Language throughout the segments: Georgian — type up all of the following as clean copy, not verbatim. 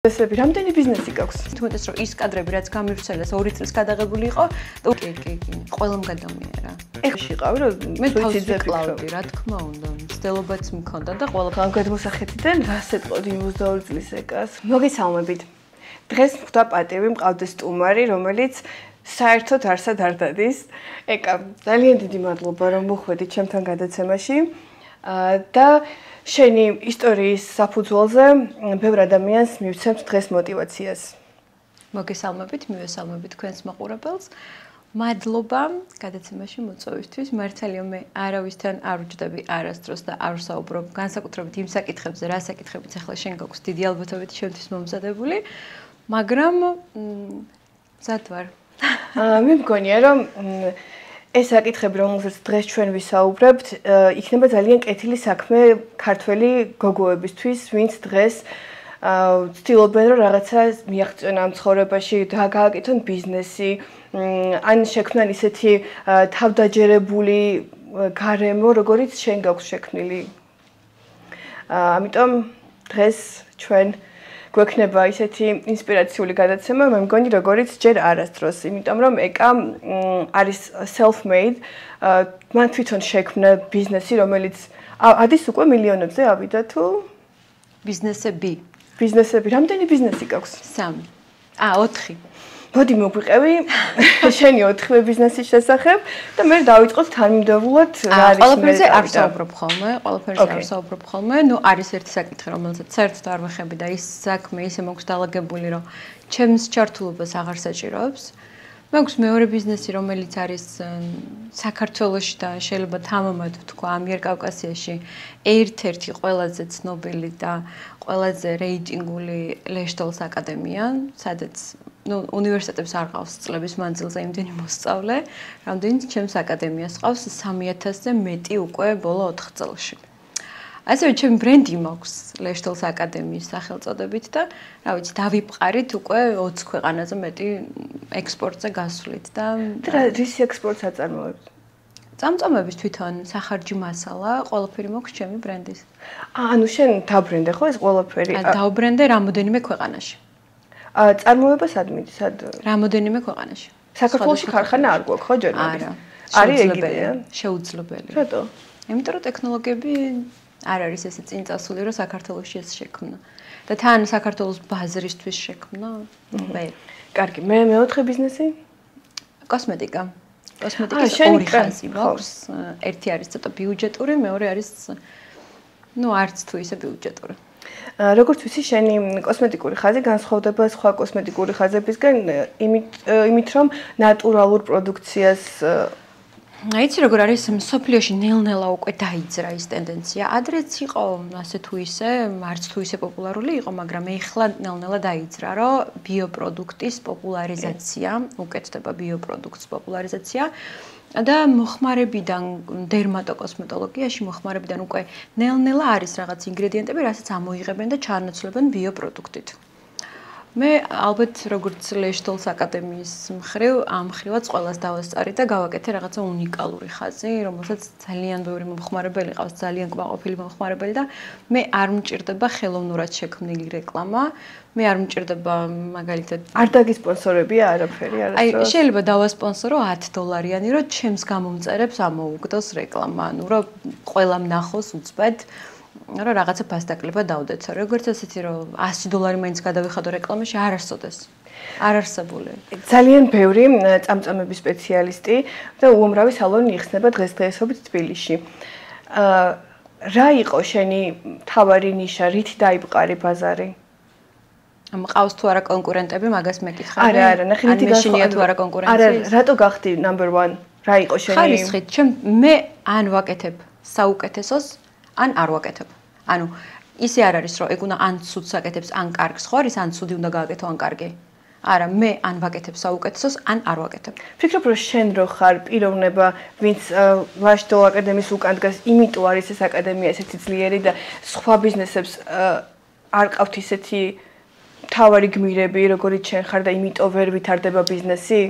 ესები რამდენი ბიზნესი გაქვს? თუმცა რომ ის კადრები რაც გამივრცელეს 2 წლის გადაღებული იყო, კი, ყველამ გადამიერა. ეხში ყავი რომ მე თავი ვიკლავდი, რა თქმა უნდა. მცდელობაც მქონდა და ყველა ამ გადმოსახედიდან რას ეტყოდი 22 წლის ეკას? მოგესალმებით. დღეს ხვდა პატივი მყავდა სტუმარი, რომელიც საერთოდ არსად არ დადის. ეკა, ძალიან დიდი მადლობა რომ მოხვედი ჩემთან გადაცემაში. და შენი ისტორიის საფუძველზე ბევრ ადამიანს მივცემთ დღეს мотиваციას. მოგესალმებით, მივესალმებით თქვენს მაყურებელს. მადლობა გადაცემაში მოწვევისთვის. მართალია მე არავისთან არ ვჯდები არასდროს და არ ვსაუბრობ განსაკუთრებით იმ საკითხებზე, რა საკითხებიც ახლა შენ გაქვს დიდი ალბათობით შენთვის მომზადებული, მაგრამ მზად ვარ. მე მგონია რომ ეს საკითხები, რომელზეც დღეს ჩვენ ვისაუბრებთ, იქნება ძალიან კეთილი საქმე ქართველი გოგოებისთვის, ვინც დღეს ცდილობენ რომ რაღაცა მიაღწიონ ამ ცხოვრებაში, გააკეთონ ბიზნესი, ან შექმნან ისეთი თავდაჯერებული გარემო, როგორიც შენ გაქვს შექმნილი. ამიტომ დღეს ჩვენ გვექნება ისეთი ინსპირაციული გადაცემა, მე მგონი როგორიც ჯერ არასდროს, იმიტომ რომ ეკა არის self-made, მან თვითონ შექმნა ბიზნესი, რომელიც ადის უკვე მილიონებზე ავიდა თუ ბიზნესები. ბიზნესები, რამდენი ბიზნესი გაქვს? 3. 4. მოდი მოგვიყევი შენი 4 ბიზნესის შესახებ და მე დავიწყოთ თანმიმდევრულად რა არის მე. ყველაფერზე არ ვსაუბრობ ხოლმე, ყველაფერზე არ ვსაუბრობ ხოლმე. ნუ არის ერთი საკითხი, რომელსაც საერთოდ არ ვეხები და ის საქმე ისე მაქვს დალაგებული, რომ ჩემს ჩართულობას აღარ საჭიროებს. მაქვს მეორე ბიზნესი, რომელიც არის საქართველოში და შეიძლება თამამად ვთქვა ამიერკავკასიაში ერთ-ერთი ყველაზე ცნობილი და ყველაზე რეიტინგული ლეშტოლის აკადემია, სადაც უნივერსიტეტებს არ ყავს წლების მანძილზე იმდენი მოსწავლე, რამდენიც ჩემს აკადემიას ყავს 3000-ზე მეტი უკვე ბოლო 4 წელში. ასევე ჩემი ბრენდი მაქვს ლეშტოლის აკადემიის სახელწოდებით და რა ვიცი, დავიფყარით უკვე 20 ქვეყანაზე მეტი ექსპორტზე გასვლით და რის ექსპორტს აწარმოებთ? წამწამების თვითონ სახარჯი მასალა, ყველაფერი მაქვს ჩემი ბრენდის. ანუ შენ დაბრენდე ხო ეს ყველაფერი? დავბრენდე რამოდენიმე ქვეყანაში. წარმოება სადმით? რამოდენიმე ქვეყანაში. საქართველოში ქარხანა არ გვაქვს ხო ჯერმები? არა. არის ეგრეა? შეუძლებელი. რატო? იმიტომ რომ ტექნოლოგიები არ არის ესე წინ წასული, რომ საქართველოში ეს შექმნა. და თან საქართველოს ბაზრისთვის შექმნა. კარგი, მე მეოთხე ბიზნესი? კოსმეტიკა. კოსმეტიკის ორი ხაზი მაქვს. ერთი არის ცოტა ბიუჯეტური, მეორე არის არც თუ ისე ბიუჯეტური. როგორც ვიცი, შენი კოსმეტიკური ხაზი განსხვავდება სხვა კოსმეტიკური ხაზებისგან იმით, რომ ნატურალურ პროდუქციას აიცი როგორ არის სოფლიოში ნელ-ნელა უკვე დაიძრა ის ტენდენცია. ადრეც იყო ასე თუ ისე, არც თუ ისე პოპულარული იყო, მაგრამ ეხლა ნელ-ნელა დაიძრა, რომ ბიოპროდუქტის პოპულარიზაცია, უკეთდება ბიოპროდუქტის პოპულარიზაცია და მოხმარებიდან დერმატოკოსმეტოლოგიაში მოხმარებიდან უკვე ნელ-ნელა არის რაღაც ინგრედიენტები, რასაც ამოიღებენ და ჩაანაცვლებენ ბიოპროდუქტით. მე ალბათ როგორც ლეშტოლის აკადემიის მხრივ ამ მხრივაც ყველას დავასწარი და გავაკეთე რაღაცა უნიკალური ხაზი, რომელსაც ძალიან ბევრი მომხმარებელი ყავს, ძალიან კმაყოფილი მომხმარებელი და მე არ მჭირდება ხელოვნურად შექმნილი რეკლამა, მე არ მჭირდება მაგალითად არ დაგისპონსორებია არაფერი არასდროს. აი შეიძლება დავასპონსორო $10, რომ ჩემს გამომწერებს ამოუგდოს რეკლამა, ანუ რომ ყველამ ნახოს უცბად რა რაღაცა ფასდაკლება დავდეცო. როგორც ასეთი რომ $100 მაინც გადავიხადო რეკლამაში არ არსოდეს. არ არსებული. ძალიან ბევრი წამწამების სპეციალისტი და უამრავი სალონი იხსნება დღესდღეობით თბილისში. რა იყო შენი თავარი ნიშა, რით დაიბყარი ბაზარი? მყავს თუ არა კონკურენტები, მაგას მეკითხავ. არა, ნახე რითი გაშინია თუ არა კონკურენცია. არა, რატო გახდი number 1? რა იყო შენი? ხარისხით, მე ან ვაკეთებ საუკეთესოს, ან არ ვაკეთებ. ანუ ისე არ არის, რომ ეგ უნდა ან ცუდს აკეთებს, ან კარგს, ხო არის, ან ცუდი უნდა გააკეთო, ან კარგი. არა, მე ან ვაკეთებ საუკეთესოს, ან არ ვაკეთებ. ფიქრობ, რომ შენ რო ხარ პიროვნება, ვინც ლეშტოლის აკადემიის უკან დგას, იმიტომ არის ეს აკადემია ესეთი ძლიერი და სხვა ბიზნესებს არ ყავთ ისეთი თავარი გმირები, როგორიც შენ ხარ და იმიტომ ვერ ვითარდება ბიზნესი?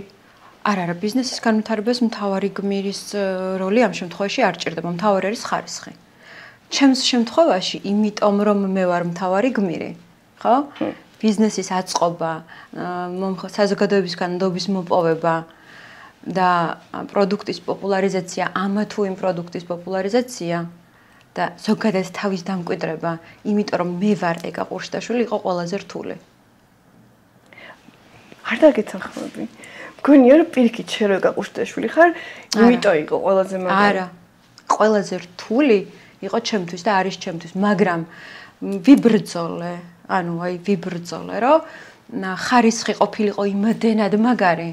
არა, ბიზნესის განვითარებას მთავარი გმირის როლი ამ შემთხვევაში არ ჭირდება, მთავარი არის ხარისხი. ჩემს შემთხვევაში, იმიტომ რომ მე ვარ მთავარი გმირი, ხო? ბიზნესის აწყობა, საზოგადოებისგან ნდობის მოპოვება და პროდუქტის პოპულარიზაცია, ამა თუ იმ პროდუქტის პოპულარიზაცია და ზოგადად თავის დამკვიდრება, იმიტომ რომ მე ვარ ეგა ყურშდაშვილი, იყო ყველაზე რთული. არ დაგეცანხმები. მგონია რომ პირიქით შენ რო ეგა ყურშდაშვილი ხარ, იმიტომ იყო ყველაზე მაგარი. არა. ყველაზე რთული იყო ჩემთვის და არის ჩემთვის, მაგრამ ვიბრძოლე, ვიბრძოლე, რომ ხარისხი ყოფილიყო იმდენად მაგარი,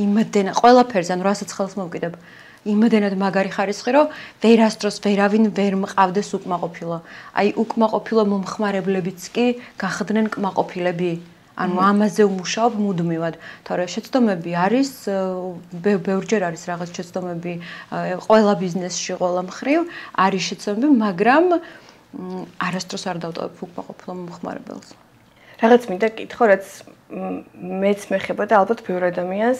იმდენად ყველაფერზე, რასაც ხელს მოვკიდებ, იმდენად მაგარი ხარისხი, რომ ვერასდროს ვერავინ ვერ მყავდეს უკმაყოფილო. უკმაყოფილო მომხმარებლებიც კი გახდნენ კმაყოფილები. ამაზე ვმუშაობ მუდმივად, თორე შეცდომები არის, ბევრჯერ არის რაღაც შეცდომები ყველა ბიზნესში, ყველა მხრივ არის შეცდომები, მაგრამ არასდროს არ დავტოვებ უკმაყოფილო მომხმარებელს. რაღაც მინდა კითხო, რაც მეც მეხება და ალბათ ბევრ ადამიანს,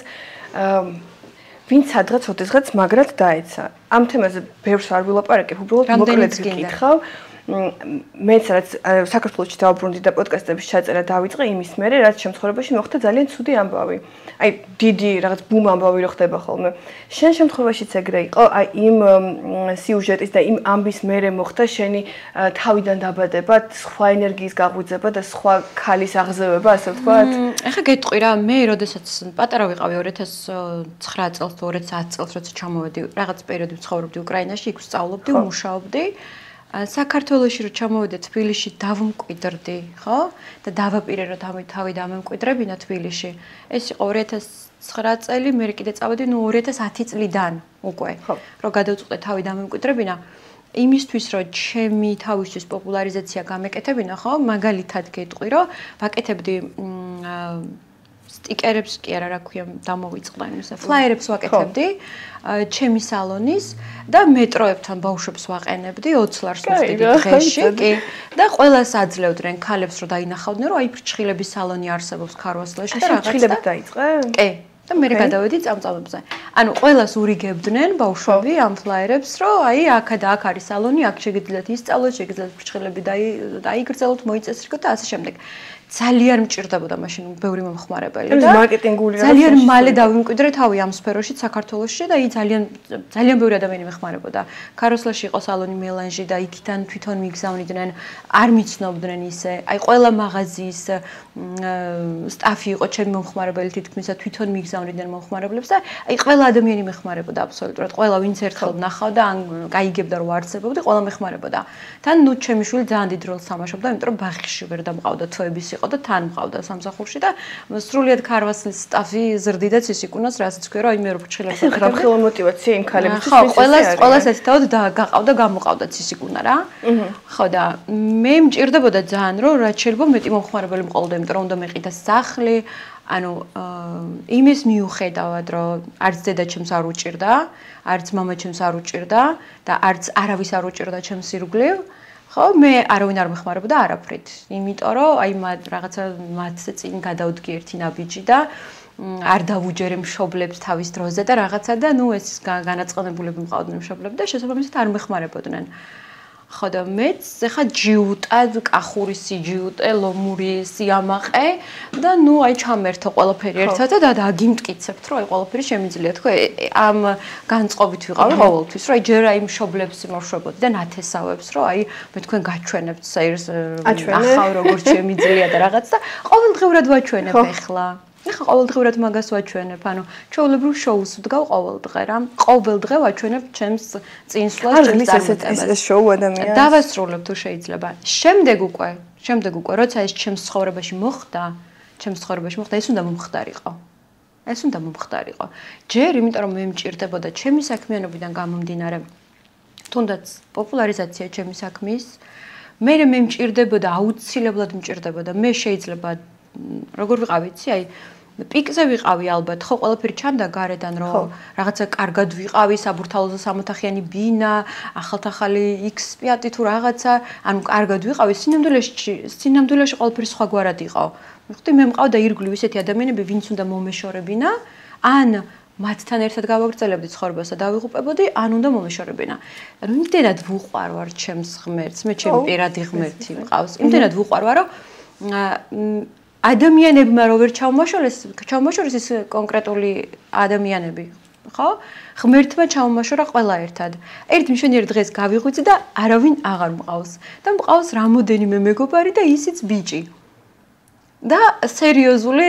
ვინც სადღაც ოდესღაც მაგრად დაეცა. ამ თემაზე ბევრს არ ვილაპარაკებ, უბრალოდ მოკლედ გიკითხავ. მეც რაც საქართველოში დავბრუნდი და პოდკასტების ჩაწერა დავიწყე იმის მერე, რაც შემთხვევაში მოხდა ძალიან ცუდი ამბავი. დიდი რაღაც ბუმ ამბავი რო ხდება ხოლმე. შენ შემთხვევაშიც ეგრე იყო, იმ სიუჟეტის და იმ ამბის მერე მოხდა შენი თავიდან დაბადება, სხვა ენერგიის გაღვიძება და სხვა ქალის აღზევება, ასე ვთქვათ? ეხლა გეტყვი რა, მე როდესაც პატარა ვიყავი 2009 წელს, 2010 წელს, როცა ჩამოვედი, რაღაც პერიოდი ვცხოვრობდი უკრაინაში, იქ ვსწავლობდი, ვმუშაობდი. საქართველოში რო ჩამოვედი თბილისში დავმკვიდრდი, ხო? და დავაპირე რომ თავი დამემკვიდრებინა თბილისში. ეს იყო 2009 წელი, მე კიდე წავედი 2010 წლიდან უკვე. რომ გადავწყვეტე თავი დამემკვიდრებინა. იმისთვის რომ ჩემი თავისთვის პოპულარიზაცია გამეკეთებინა, ხო? მაგალითად გეტყვი რომ ვაკეთებდი სტიკერებს კი არა, რა ქვია, დამოვიწყდა იმისა. ფლაიერებს ვაკეთებდი ჩემი სალონის და მეტროებთან ბავშვებს ვაყენებდი 20 ლარს ვიხდიდი დღეში, კი. და ყველას აძლევდნენ ქალებს რომ დაინახავდნენ, რომ ფრჩხილების სალონი არსებობს ქარვასლაში და რაღაცა. ფრჩხილებით დაიწყე? კი. და მე გადავედი წამწამებზე. ანუ ყველას ურიგებდნენ ბავშვები ამ ფლაიერებს, რომ აქ და აქ არის სალონი, აქ შეგიძლიათ ისწავლოთ, შეგიძლიათ ფრჩხილები დაიგრძელოთ, მოიწესრიგოთ და ასე შემდეგ. ძალიან მჭირდებოდა მაშინ ბევრი მომხმარებელი და მარკეტინგული ძალიან მალე დავიმკვიდრე თავი ამ სფეროში საქართველოში და ძალიან ბევრი ადამიანი მეხმარებოდა. ქაროსლაში იყო სალონი მელანჟი და იქიდან თვითონ მიგზავნიდნენ, არ მიცნობდნენ ისე. ყველა მაღაზიის სტაფი იყო ჩემი მომხმარებელი თითქმის და თვითონ მიგზავნიდნენ მომხმარებლებს და ყველა ადამიანი მეხმარებოდა აბსოლუტურად. ყველა ვინც ერთხელ ნახავდა ან გაიგებდა რომ არსებობდი, ყველა მეხმარებოდა. თან ჩემი შვილი ძალიან დიდ როლს თამაშობდა, იმიტომ რომ ბაღში ვერ დამყავდა თვეების იყო და თან მყავდა სამსახურში და სრულიად ქარვასლის სტაფი ზრდიდაც ის იქუნას, რასაც ქვია, რომ მე რო ფრჩხილებს ხელ мотиваცია იმ ქალებისთვის ხო, ყველას ერთად გაყავდა, გამოყავდაც ის იქუნა რა. ხო და მე მჭირდებოდა ძალიან რომ რაც შეიძლება მეტი მომხმარებელი მყოლოდა, იმიტომ რომ უნდა მეყიდა სახლი, იმის მიუხედავად რომ არც დედაჩემს არ უჭირდა, არც მამაჩემს არ უჭირდა და არც არავის არ უჭირდა ჩემს ირგვლივ. ხო, მე არავინ არ მეხმარებოდა არაფრით. იმიტომ რომ რაღაცა მათზე წინ გადავდგი ერთი ნაბიჯი და არ დავუჯერე მშობლებს თავის დროზე და რაღაცა და ეს განაწყენებულები მყავდნენ მშობლები და შესაბამისად არ მეხმარებოდნენ. ხო და მეც ეხა ჯიუტად, კახური სიჯიუტე, ლომური სიამაყე და ჩამერთო ყველაფერი ერთად და დაგიმტკიცებთ, რომ ყველაფერი შემიძლია თქვა ამ განწყობით ვიყავი ყოველთვის, რომ ჯერ იმ მშობლებს მოშვებოდი და ნათესავებს, რომ მე თქვენ გაჩვენებთ საერს ახავ როგორც შემიძლია და რაღაც და ყოველდღიურად ვაჩვენებ ეხლა. ეხლა ყოველდღიურად მაგას ვაჩვენებ, ჩვეულებრივ შოუს ვდგავ ყოველდღე რა. ყოველდღე ვაჩვენებ ჩემს წინსვლას, ჩემს წარმატებას. ეს შოუ ადამიანს დავასრულებ თუ შეიძლება. შემდეგ უკვე, როცა ეს ჩემს ცხოვრებაში მოხდა, ეს უნდა მომხდარიყო. ეს უნდა მომხდარიყო. ჯერ იმიტომ რომ მე მჭირდებოდა ჩემი საქმიანობიდან გამომდინარე, თუნდაც პოპულარიზაცია ჩემი საქმის, მე მჭირდებოდა, აუცილებლად მჭირდებოდა. მე შეიძლება როგორ ვიყავი, იცი, პიკზე ვიყავი ალბათ, ხო, ყველაფერი ჩანდა გარედან, რომ რაღაცა კარგად ვიყავი, საბურთალოზე სამოთახიანი ბინა, ახალ-ახალი X5 თუ რაღაცა, კარგად ვიყავი, სინამდვილეში ყველაფერი სხვაგვარად იყო. მიხდი, მე მყავდა ირგვლივ ისეთი ადამიანები, ვინც უნდა მომეშორებინა, ან მათთან ერთად გავაგრძელებდი ცხოვრებას და დავიღუპებოდი, ან უნდა მომეშორებინა. იმდენად ვუყვარ ვარ ჩემს ღმერთს, მე ჩემი პირადი ღმერთი მყავს. იმდენად ვუყვარ ვარ, რომ ადამიანებმა რო ვერ ჩავმაშორეს ის კონკრეტული ადამიანები, ხო? ღმერთმა ჩავმაშორა ყველა ერთად. ერთ მშვენიერ დღეს გავიღვიძე და არავინ აღარ მყავს. და მყავს რამოდენიმე მეგობარი და ისიც ბიჭი. და სერიოზული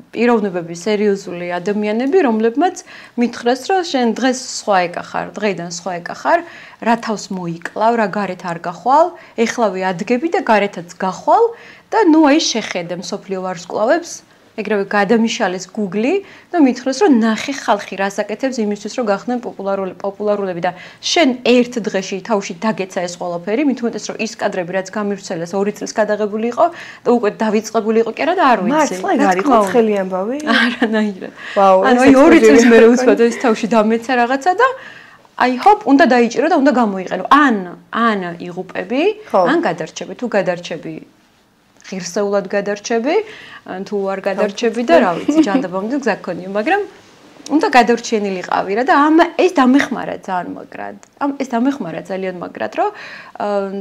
პიროვნებები, სერიოზული ადამიანები, რომლებმაც მითხრეს, რომ შენ დღეს სხვა ეკახარ, დღეიდან სხვა ეკახარ, რა თავს მოიკლავ, რა გარეთ არ გახვალ, ეხლავე ადგები და გარეთაც გახვალ და ნუ აი შეხედე მსოფლიო ვარსკვლავებს, ეგრევე გადამიშალეს Google და მითხრეს, რომ ნახე ხალხი რას აკეთებს იმისთვის, რომ გახდნენ პოპულარულები და შენ ერთ დღეში თავში დაგეცა ეს ყველაფერი, მით უმეტეს, რომ ის კადრები, რაც გამირჩელეს 2 წელს გადაღებული იყო და უკვე დავიწყებული იყო, კი არა და არ ვიცი. მართლა ეგ იყო ცხელი ამბავი? არანაირად. ვაუ, ანუ აი 2 წელს მე რო უცბად ეს თავში დამეცა რაღაცა და აი ჰოპ, უნდა დაიჭირო და უნდა გამოიყენო. ან იღუპები, ან გადარჩები, თუ გადარჩები ღირსეულად გადარჩები, თუ არ გადარჩები და რა ვიცი, ჯანდაბამდე გზა გქონია, მაგრამ უნდა გადარჩენილიყავი რა და ეს დამეხმარა ძალიან მაგრად. ეს დამეხმარა ძალიან მაგრად, რომ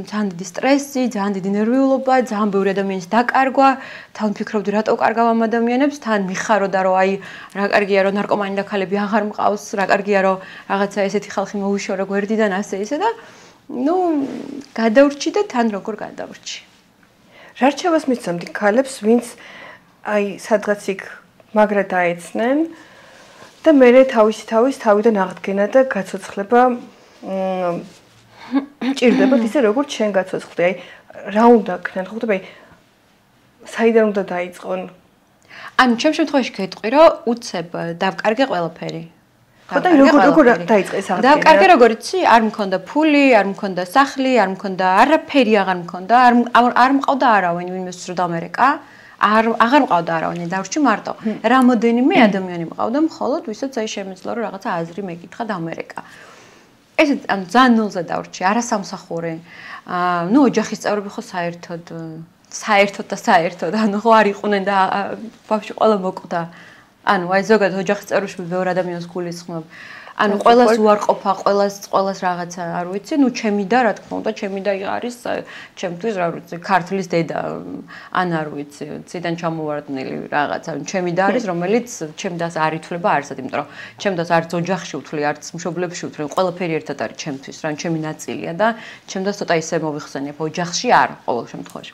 ძალიან დიდი სტრესი, ძალიან დიდი ნერვიულობა, ძალიან ბევრი ადამიანის დაკარგვა, თან ფიქრობდი რატო კარგავ ამ ადამიანებს, თან მიხაროდა რომ აი რა კარგია რომ ნარკომანი და ქალები აღარ მყავს, რა კარგია რომ რაღაცა ესეთი ხალხი მოუშორა გვერდიდან ასე ისე და ნუ გადავრჩი და თან როგორ გადავრჩი. რა რჩევას მისცემდი ქალებს, ვინც აი სადღაც იქ მაგრა დაეცნენ და მერე თავიდან აღდგენა და გაცოცხლება ჭირდებათ ისე როგორც შენ გაცოცხლდი. აი რა უნდა ქნან, ხო ხდება აი საიდან უნდა დაიწყონ? ანუ ჩემ შემთხვევაში გეტყვი რომ უცებ დავკარგე ყველაფერი. ხო და როგორ დაიწყე ეს აღდგენა? დავკარგე როგორ იცი? არ მქონდა ფული, არ მქონდა სახლი, არ მქონდა არაფერი აღარ მქონდა, არ მყავდა არავინ ვინმეს რომ დამერეკა. აღარ მყავდა არავინ, დავრჩი მარტო. რამოდენიმე ადამიანი მყავდა, მხოლოდ ვისაც აი შემეძლო რომ რაღაცა აზრი მეკითხა დამერეკა. ეს ანუ ძალიან ნულზე დავრჩი, არასამსახური. ნუ ოჯახის წევრები ხო საერთოდ, ანუ ხო არ იყვნენ და ბავშვი ყველა მოკვდა. ანუ აი ზოგადად ოჯახის წევრებში ბევრ ადამიანს გულისხმობ. ანუ ყველას უარყოფა, ყველას რაღაცა არ ვიცი, ნუ ჩემი და რა თქმა უნდა, ჩემი და არის ჩემთვის რა ვიცი, ქართლის დედა, ან არ ვიცი, ციდან ჩამოვარდნილი რაღაცა, ჩემი და არის, რომელიც ჩემ დას არ ითვლება არსად, იმიტომ რომ ჩემ დას არც ოჯახში უთვლი, არც მშობლებში უთვლი, ყველაფერი ერთად არის ჩემთვის, რა ჩემი ნაწილია და ჩემ დას ცოტა ისე მოვიხსენებ, ოჯახში არ ყოველ შემთხვევაში.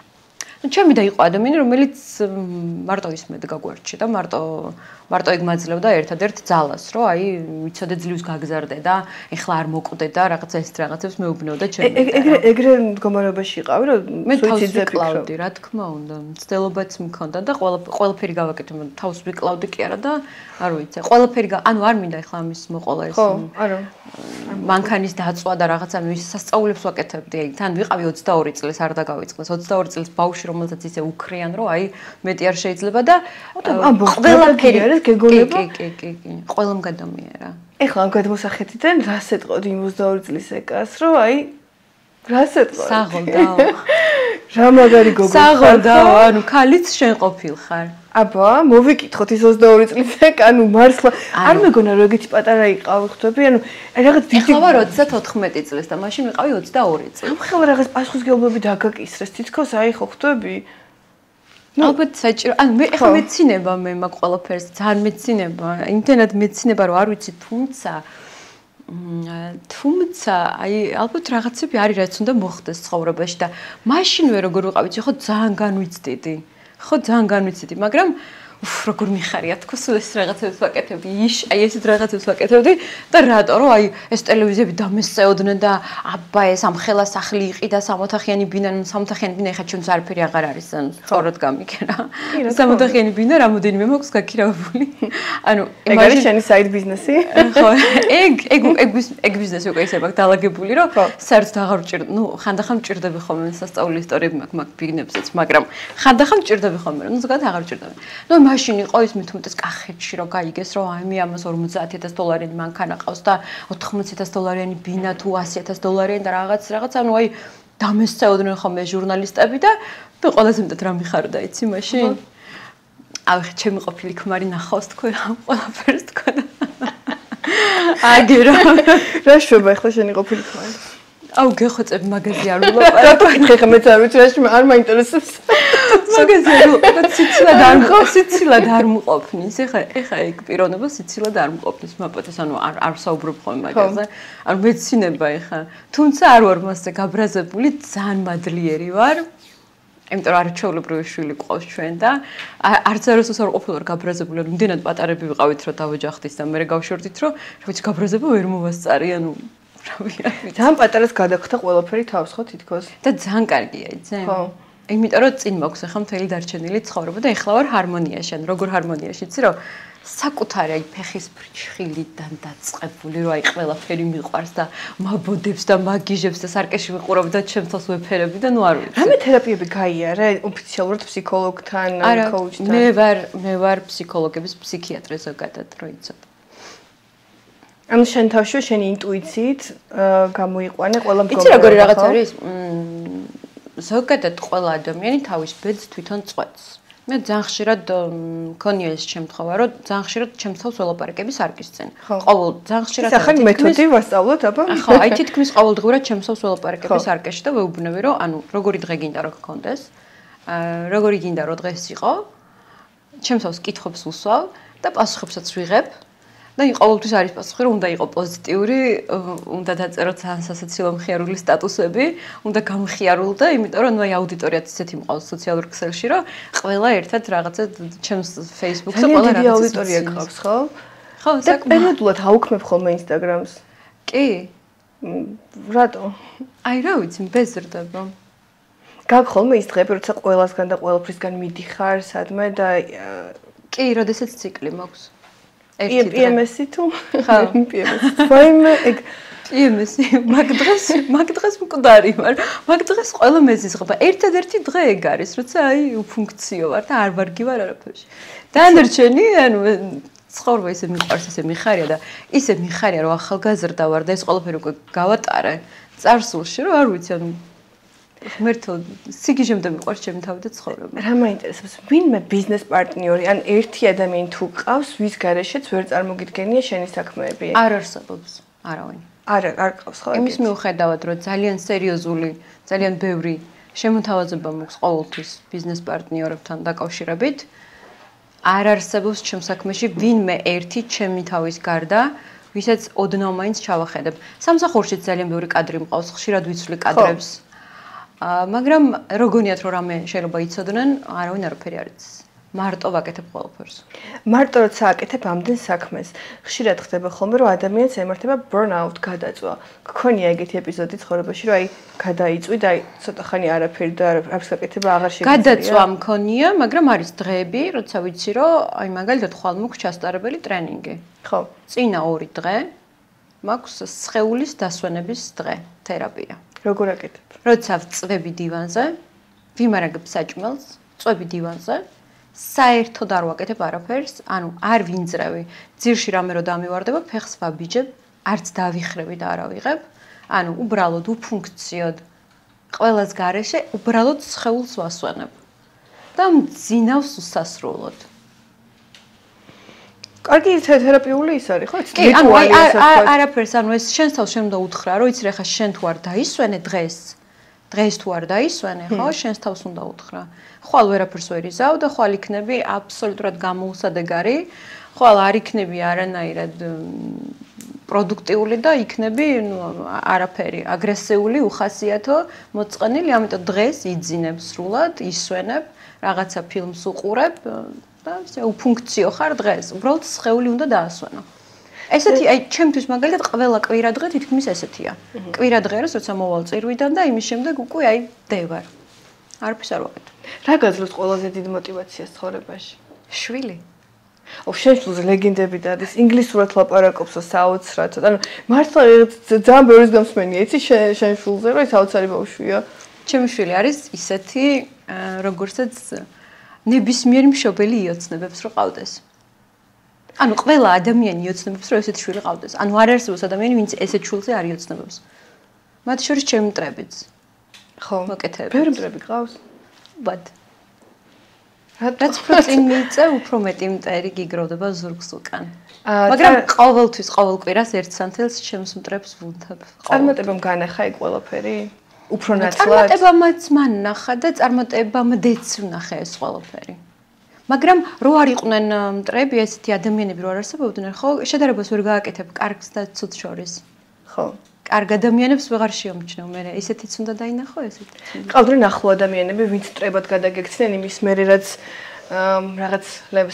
ну ჩემი და იყო ადამიანი რომელიც მარტო ისმედ გაგვერჩი და მარტო ეგ მაძლევდა ერთადერთ ძალას რომ აი ვიცოდე ძლივს გაგზარდე და ეხლა არ მოკვდე და რაღაცა ეს რაღაცებს მეუბნეოდა ჩემი ეგრე მდგომარეობაში იყავი რომ მე თავს ვიკლავდი რა თქმა უნდა მცდელობაც მქონდა და ყველაფერი გავაკეთე თავს ვიკლავდი კი არა და არ ვიცი ყველაფერი ანუ არ მინდა ეხლა ამის მოყოლა ეს ხო არა მანქანის დაწვა და რაღაცა ნუ ის სასწაულებს ვაკეთებდი აი თან ვიყავი 22 წელს არ დაგავიწყდეს 22 წელს ბავშვი რომელსაც ისე უქრიან რომ აი მეტი არ შეიძლება და ყველაფერი არის გეგონება კი ყველამ გადამიერა ეხლა ამ გადმოსახეთიდან რას ეტყოდი 22 წლის ეკას რომ აი რას ეტყოდი საღოლდაო რა მაგარი გოგო საღოლდაო ანუ ქალიც შენ ყოფილხარ აბა მოვიკითხოთ ის 22 წლის ეკა ანუ მართლა არ მეგონა რომ ეგეთი პატარა იყავი ხვდები ანუ რაღაც დიდი ხავა 34 წლის და მაშინ ვიყავი 22 წლის ხავა რაღაც პასუხისგებლობები დაგაკისრეს თითქოს აი ხო ხვდები ალბათ საჭირო ანუ მე ახლა მეცინება მე მაგ ყველაფერს ძალიან მეცინება იმდენად მეცინება რომ არ ვიცი თუმცა აი ალბათ რაღაცები არის რაც უნდა მოხდეს ცხოვრებაში და მაშინვე როგორ ვიყავი ხო ძალიან განვიცდი მაგრამ როგორ მიხარია თქო სულ ეს რაღაცებს ვაკეთებდი აი ესეთ რაღაცებს ვაკეთებდი და რატო რომ აი ეს ტელევიზიები დამესწეოდნენ და აბა ეს ამ ხელა სახლი იყიდა 60-ოთახიანი ბინა 60-ოთახიანი ბინა ეხა ჩვენს არაფერი აღარ არის ანუ სწორად გამიქერა 60-ოთახიანი ბინა რამოდენიმე მაქვს გაქირავებული ანუ ეგ არის შენი საიდ ბიზნესი ხო ეგ ბიზნესი უკვე ისე მაქვს დალაგებული რომ საერთოდ აღარ ვჭირდა ნუ ხანდახან ვჭირდები ხოლმე სასწაული ისტორიები მაქვს მაგ ბიგნებსაც მაგრამ ხანდახან ვჭირდები ხოლმე ნუ ზოგადად აღარ ვჭირდები ნუ მაშინ იყო ის მithumetes კახეთში რომ გაიგეს რომ აი მე ამას 50000 მანქანა ყავს და 80000 ბინა თუ 100000 და რაღაც ანუ აი დამესწეოდნენ ხოლმე ჟურნალისტები და მე ყველაზე მეტად რა მიხარდა იცი მაშინ აი ჩემი ყოფილი ქმარი ნახავს თქვენ ამ ყველაფერს თქვენ აგერო რა შვება ახლა შენი ყოფილი ქმარი აუ გეხოცებ მაგაზი არ ვილაპარაკო. ხე მეც არ ვიცი რა არ მაინტერესებს. მაგაზი არ ვილაპარაკო, სიცილად არ მყოფნის. ეხა ეგ პიროვნება სიცილად არ მყოფნის მაპატეს, ანუ არ საუბრობ ხოლმე მაგაზე. ანუ მეცინება ეხა. თუმცა არ ვარ მასზე გაბრაზებული, ძალიან მადლიერი ვარ. იმიტომ რომ არჩეულებრივი შვილი ყავს ჩვენ და არც არასდროს არ ყოფილვარ გაბრაზებული, ანუ იმდენად პატარები ვიყავით, რომ დავეჯახდით და მე გავშორდით, რომ ვიცი გაბრაზება ვერ მოვასწარი, ანუ ძალიან პატარას გადაგხდა ყველაფერი თავს ხო თითქოს და ძალიან კარგია იცი? ხო. იმიტომ რომ წინ მაქვს ახლა მთელი დარჩენილი ცხოვრება და ეხლა ვარ ჰარმონიაში, ან როგორ ჰარმონიაში, იცი რომ საკუთარი აი ფეხის ფრჩხილიდან დაწყებული რომ აი ყველაფერი მიყვარს და მაბოდებს და მაგიჟებს და სარკეში ვიყურავ და ჩემთავს ვეფერები და ნუ არ ვიცი. რამე თერაპიები გაიარე ოფიციალურად ფსიქოლოგთან, კოუჩთან? მე ვარ ფსიქოლოგების ფსიქიატრი ზოგადად რო იცოდე. ანუ შენ თავში შენი ინტუიციით გამოიყვანე ყველა მდგომარეობა. იცი როგორი რაღაც არის? ზოგადად ყველა ადამიანი თავის ბედს თვითონ წყვეტს. მე ძალიან ხშირად მქონია ეს შემთხვევა, რომ ძალიან ხშირად ჩემს თავს ველაპარაკების არ გისცენ. ყოველ ძალიან ხშირად ახალი მეთოდი ვასწავლოთ, აბა? ხო, აი თითქმის ყოველდღურად ჩემს თავს ველაპარაკების არ გეშ და ვეუბნები, რომ ანუ როგორი დღე გინდა რომ გქონდეს, როგორი გინდა რომ დღეს იყო, ჩემს თავს კითხვებს ვუსვავ და პასუხებსაც ვიღებ. და ყოველთვის არის პასუხი, რომ უნდა იყოს პოზიტიური, უნდა დაწეროთ ძალიან სასაცილო მხიარული სტატუსები, უნდა გამხიარულო, იმიტომ რომ აი აუდიტორიაც ისეთი მყავს სოციალურ ქსელში, რომ ყველა ერთად რაღაცა ჩემს Facebook-ზე ყველა რაღაცა აუდიტორია გყავს, ხო? ხო, და პერიოდულად აუქმებ ხოლმე Instagram-ს. კი. რატო? აი რა ვიცი, ბეზრდება. გაგ ხოლმე ის დღეები, როცა ყველასგან და ყველაფრისგან მიდიხარ სადმე და კი, როდესაც ციკლი მაქვს. PMS-ი თუ? ხო, PMS. ვაიმე, ეგ PMS-ი, მაგ დღეს მკვდარი ვარ. მაგ დღეს ყველა მეზიზღება. ერთადერთი დღე ეგ არის, როცა აი უფუნქციო ვარ და არ ვარგი ვარ არაფერში. დანარჩენი, ანუ ცხოვრება ისე მიყვარს, ისე მიხარია და ისე მიხარია, რომ ახალგაზრდა ვარ და ეს ყველაფერი უკვე გავატარე წარსულში, რომ არ ვიცი, ანუ ღმერთო, სიგიჟემდე მიყვარს ჩემი თავი და ცხოვრება. რა მაინტერესებს, ვინმე ბიზნეს პარტნიორი, ან ერთი ადამიანი თუ ყავს, ვის გარეშეც ვერ წარმოგიდგენია შენი საქმეები? არ არსებობს, არავინ. არ ყავს ხო? იმის მიუხედავად, რომ ძალიან სერიოზული, ძალიან ბევრი შემოთავაზება მაქვს ყოველთვის ბიზნეს პარტნიორებთან დაკავშირებით, არ არსებობს ჩემ საქმეში ვინმე ერთი ჩემი თავის გარდა, ვისაც ოდნავ მაინც ჩავახედებ. სამსახურშიც ძალიან ბევრი კადრი მყავს, ხშირად ვიცვლი კადრებს. მაგრამ როგორიათ რომ რამე შეიძლება იცოდნენ, არავინ არაფერი არ იცის. მარტო ვაკეთებ ყველაფერს. მარტო როცა აკეთებ ამდენ საქმეს, ხშირად ხდება ხოლმე რომ ადამიანს ემართება burnout, გადაწვა. გქონია ეგეთი ეპიზოდი ცხოვრებაში, რომ აი გადაიწვი და აი ცოტა ხანი არაფერი და არაფერს აკეთება აღარ შეგიძლია. გადაწვა მქონია, მაგრამ არის დღეები, როცა ვიცი რომ აი მაგალითად ხვალ მაქვს ჩასტარებელი ტრენინგი. ხო. წინა 2 დღე მაქვს სხეულის დასვენების დღე, თერაპია. როგორ აკეთებ? როცა ვწვევი დივანზე, ვიმარაგებ საჭმელს, წვევი დივანზე, საერთოდ არ ვაკეთებ არაფერს, ანუ არ ვინძრევი. ძირში რამე რო დამივარდება, ფეხს ვაბიჯებ, არც დავიხრები და არა ვიღებ. ანუ უბრალოდ უფუნქციოდ ყველას გარეშე უბრალოდ სხეულს ვასვენებ. და მძინავს უსასრულოდ. კარგი თერაპიული ის არის, ხო? კი, ანუ არაფერს, ანუ ეს შენს თავს შენ უნდა უთხრა, რომ იცი რა ხა შენ თუ არ დაისვენე დღეს თუ არ დაისვენე, ხო, შენს თავს უნდა უთხრა. ხვალ ვერაფერს ვერ იზავ და ხვალ იქნები აბსოლუტურად გამოუსადეგარი, ხვალ არ იქნები არანაირად პროდუქტიული და იქნები, ნუ არაფერი, აგრესიული, უხასიათო, მოწყენილი, ამიტომ დღეს იძინებ სრულად, ისვენებ, რაღაცა ფილმს უყურებ და ისე უფუნქციო ხარ დღეს. უბრალოდ სხეული უნდა დაასვენო. ესეთი აი ჩემთვის მაგალითად ყველა კვირა დღე თითქმის ესეთია. კვირა დღე არის, როცა მოვალ წირვიდან და იმის შემდეგ უკვე აი დევარ. არაფერს არ ვაკეთებ. რა გაძლევს ყველაზე დიდ მოტივაციას ცხოვრებაში? შვილი. შენ შულზე ლეგენდები და არის ინგლისურად ლაპარაკობს საოცრად. ანუ მართლა ძალიან ბევრი გამსმენია, იცი შენ შულზე, რომ საოცარი ბავშვია. ჩემი შვილი არის ისეთი, როგორცაც ნებისმიერი მშობელი იოცნებებს რომ ყავდეს. ანუ ყველა ადამიანი იოცნებებს რომ ესეთი შვილი ყავდეს. ანუ არ არსებობს ადამიანი, ვინც ესეთ შვილზე არ იოცნებებს. მათ შორის ჩემი მტრებიც. ხო. მოკეთებიც. ბევრი მტრები ყავს? ბად. რაც უფრო წინ მიწე, უფრო მეტი მტერი გიგროვდება ზურგს უკან. მაგრამ ყოველთვის ყოველ კვირას ერთ სანთელს ჩემს მტრებს ვუნთებ. წარმატებამ განახა იქ ყველაფერი? უფრო ნაცვლად? წარმატებამაც მან ნახა და წარმატებამდეც ვნახე ეს ყველაფერი. მაგრამ რო არ იყვნენ მტრები, ესეთი ადამიანები რო არ არსებობდნენ, ხო, შედარებას ვერ გააკეთებ კარგს და ცუდს შორის. ხო. კარგ ადამიანებს ვეღარ შეომჩნევ მე, ესეთიც უნდა დაინახო, ესეთი. ყავდნენ ახლო ადამიანები, ვინც მტრებად გადაგექცნენ იმის მერე, რაც რაღაც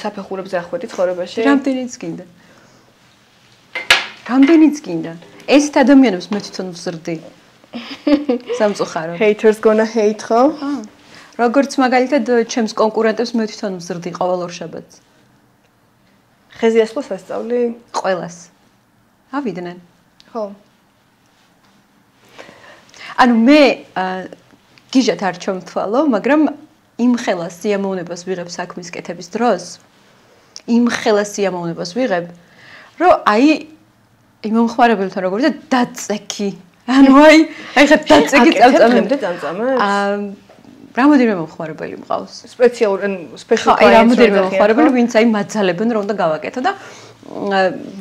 საფეხურებზე ახვედი ცხოვრებაში. რამდენიც გინდა. ესეთ ადამიანებს მე თვითონ ვზრდი. სამწუხარო. Haters gonna hate, ხო? როგორც მაგალითად ჩემს კონკურენტებს მე თვითონ ვზრდი ყოველ ორ შაბათს. ხეზე ასწავლოს ასწავლი? ყველას. ავიდნენ. ხო. ანუ მე გიჟათ არ ჩომთვალო, მაგრამ იმ ხელას სიამოვნებას ვიღებ საქმის კეთების დროს. იმ ხელას სიამოვნებას ვიღებ, რომ აი იმ მომხმარებელთან როგორ და დაწექი. ანუ აი ხა დაწექი წამწამებს? რამოდენიმე მომხმარებელი მყავს. სპეციალურ special clients. რამოდენიმე მომხმარებელი, ვინც აი მაძალებენ რომ უნდა გავაკეთო და